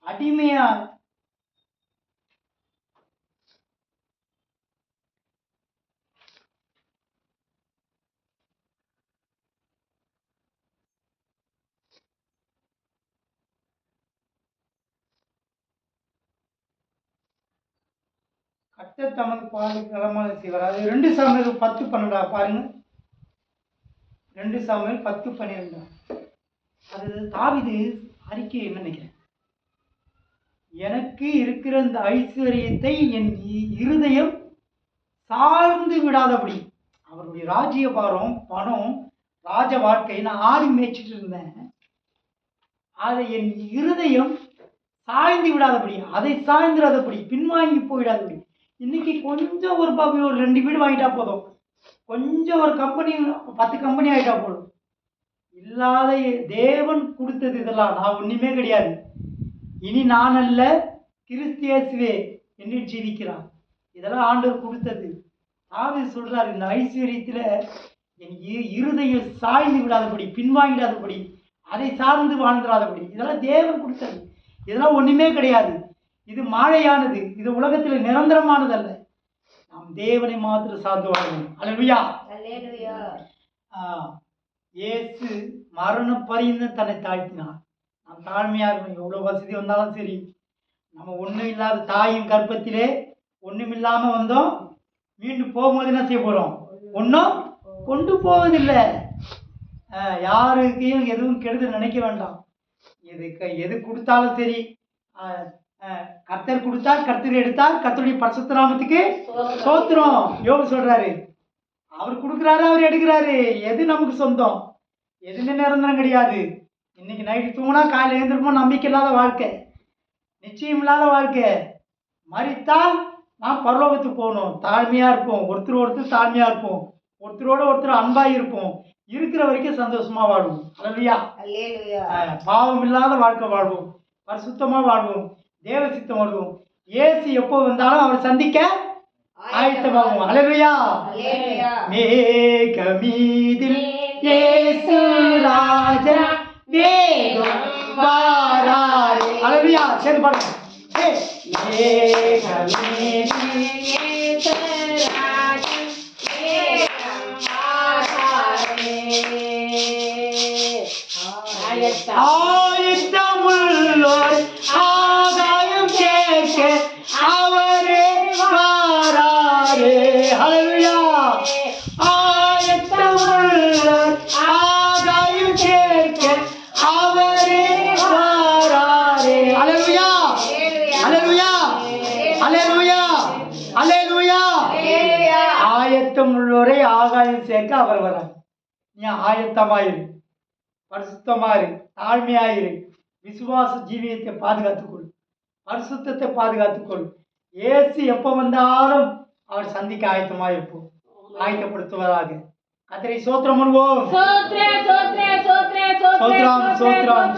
அடிமையா கட்ட தமது பால் களமான செய்வார். அது 2 சாமுவேல் 10:12 பாருங்க. 2 சாமுவேல் 10:12. அது தாவீது அறிக்கை என்ன நினைக்கிறேன், எனக்கு இருக்கிற இந்த ஐஸ்வர்யத்தை என் இருதயம் சார்ந்து விடாதபடி. அவருடைய ராஜ்யபாரம், பணம், ராஜ வாழ்க்கை, நான் ஆடி மேய்ச்சிட்டு இருந்தேன். அதை என் இருதயம் சாய்ந்து விடாதபடி, அதை சாய்ந்துடாதபடி, பின்வாங்கி போயிடாதபடி. இன்னைக்கு கொஞ்சம் ஒரு 2 வீடு வாங்கிட்டா போதும், கொஞ்சம் ஒரு கம்பெனி 10 கம்பெனி ஆகிட்டா போதும். இல்லாத தேவன் கொடுத்தது இதெல்லாம் நான் ஒன்றுமே கிடையாது. இனி நான் அல்ல, கிறிஸ்து இயேசுவே என்னில் ஜீவிக்கிறான். இதெல்லாம் ஆண்டவர் கொடுத்தது. தாவீது சொல்றாரு, இந்த ஐஸ்வர்யத்தில் என் இருதயம் சாய்ந்து விடாதபடி, பின்வாங்கிடாதபடி, அதை சார்ந்து வாழ்ந்துடாதபடி. இதெல்லாம் தேவன் கொடுத்தது. இதெல்லாம் ஒன்றுமே கிடையாது. இது மாழையானது. இது உலகத்தில் நிரந்தரமானதல்ல. நாம் தேவனை மாத்திரம் சார்ந்து வாழணும். அல்லேலூயா. இயேசு மரண பரியந்தம் தன்னை தாழ்த்தினார். நாம் தாழ்மையாக இருக்கணும். எவ்வளோ வசதி வந்தாலும் சரி, நம்ம ஒன்றும் இல்லாத தாயின் கர்ப்பத்திலே ஒன்றும் இல்லாமல் வந்தோம். மீண்டும் போகும்போது என்ன செய்ய போகிறோம்? ஒன்றும் கொண்டு போவதில்லை. யாருக்கையும் எதுவும் கெடுதல் நினைக்க வேண்டாம். எது கொடுத்தாலும் சரி, கர்த்தர் கொடுத்தார், கர்த்தர் எடுத்தார், கர்த்தருடைய பரிசுத்த நாமத்துக்கு ஸ்தோத்திரம். யோபு சொல்றாரு, அவர் கொடுக்குறாரு, அவர் எடுக்கிறாரு. எது நமக்கு சொந்தம்? எதுவுமே நிரந்தரம் கிடையாது. இன்னைக்கு நைட்டு தூங்கினா காலையில் எழுந்திருப்போம். நம்பிக்கை இல்லாத வாழ்க்கை, நிச்சயம் இல்லாத வாழ்க்கை. மரித்தால் நாம் பரலோகத்துக்கு போகணும். தாழ்மையாக இருப்போம், ஒருத்தர் தாழ்மையாக இருப்போம், ஒருத்தரோட ஒருத்தர் அன்பாக இருப்போம். இருக்கிற வரைக்கும் சந்தோஷமாக வாழ்வோம். அல்லேலூயா. பாவம் இல்லாத வாழ்க்கை வாழ்வோம், பரிசுத்தமாக வாழ்வோம். தேவ சித்தம் வருவோம். இயேசு எப்போ வந்தாலும் அவர் சந்திக்க ஆயத்தமாகும். அல்லேலூயா. அல்லேலூயா. மேகமீதில் இயேசு ராஜன் வேகம் வாராரே. அல்லேலூயா. சேர்ந்து பாடுங்க. மேகமீதில் இயேசு ராஜன் வேகம் வாராரே. ஆயத்தமுள்ளோர் ஆகாயம் கேட்க அவரே வாராரே. அல்லேலூயா. ஆயத்தமுள்ளோர் ஆகாயம் கேட்க அவரே வாராரே. அல்லேலூயா. அல்லேலூயா. அல்லேலூயா. அல்லேலூயா. ஆயத்தம் உள்ளோரை ஆகாயம் சேர்க்க அவர் வரார். நீ ஆயத்தமாயிரு, பரிசுத்தமாயிரு, தாழ்மையாயிரு, விசுவாச ஜீவியத்தை பாதுகாத்துக்கொள், பரிசுத்தத்தை பாதுகாத்துக்கொள். இயேசு எப்போ வந்தாலும் அவர் சந்திக்க ஆயத்தமாயிருப்போம். ஆயத்தப்படுத்துவதாக. கர்த்தரை ஸ்தோத்திரம் பண்ணுவோம். ஸ்தோத்திரம், ஸ்தோத்திரம், ஸ்தோத்திரம்.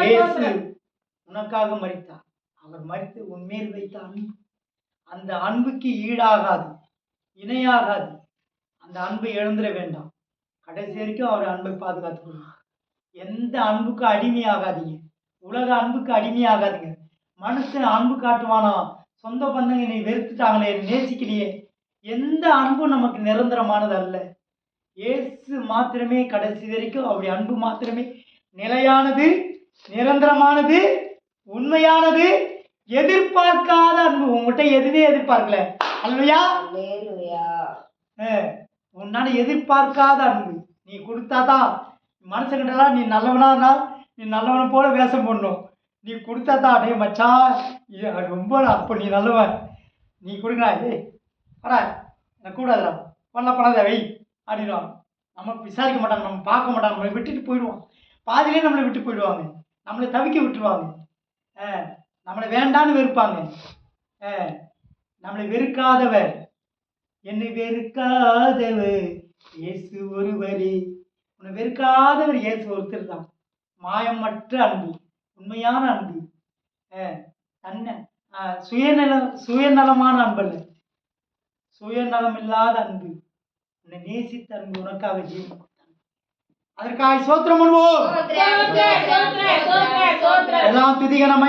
இயேசு உனக்காக மரித்தார். அவர் மரித்து உன்மேல் வைத்த அன்பு, அந்த அன்புக்கு ஈடாகாது, இணையாகாது. அந்த அன்பை இழந்துட வேண்டாம். கடைசி வரைக்கும் அவர் அன்பை பாதுகாத்துக்கணும். எந்த அன்புக்கு அடிமையாகாதீங்க. உலக அன்புக்கு அடிமையாகாதீங்க. மனுஷன் அன்பு காட்டுவானா, சொந்த பந்தங்க நீ வெறுத்துட்டாங்களே, நேசிக்கலையே. எந்த அன்பும் நமக்கு நிரந்தரமானது அல்ல. இயேசு மாத்திரமே கடைசி வரைக்கும் அவருடைய அன்பு மாத்திரமே நிலையானது, நிரந்தரமானது, உண்மையானது, எதிர்பார்க்காத அன்பு. உங்ககிட்ட எதுவுமே எதிர்பார்க்கல. அல்லையா? உன்னால எதிர்பார்க்காத அன்பு நீ கொடுத்தாதான். மனுஷங்கிட்டலாம் நீ நல்லவனா, நீ நல்லவனை போல வேஷம் போடணும். நீ கொடுத்தாதான். அடே மச்சான் ரொம்ப அப்போ நீ நல்லவன், நீ கொடுங்கடா, ஏய் வரா எனக்கு கூடாதுடா, பண்ணாத வை அப்படின்னா நம்ம விசாரிக்க மாட்டாங்க, நம்ம பார்க்க மாட்டாங்க, நம்மளை விட்டுட்டு போயிடுவோம். பாதியிலே நம்மளை விட்டு போயிடுவாங்க, நம்மளை தவிக்க விட்டுருவாங்க, நம்மளை வேண்டான்னு வெறுப்பாங்க. நம்மளை வெறுக்காதவர், என்னை வெறுக்காதவர் இயேசு ஒருவரே. உன்னை வெறுக்காதவர் இயேசு ஒருத்தர் தான். மாயமற்ற அன்பு, உண்மையான அன்பு, தன்னை சுயநலமான அன்பல்ல, சுயநலம் இல்லாத அன்பு, உன்னை நேசித்த அன்பு, உனக்காக ஜீவன் கொடுத்தாங்க. அதற்காக ஸ்தோத்திரம் பண்ணுவோம். எல்லாம் துதிகனமாய்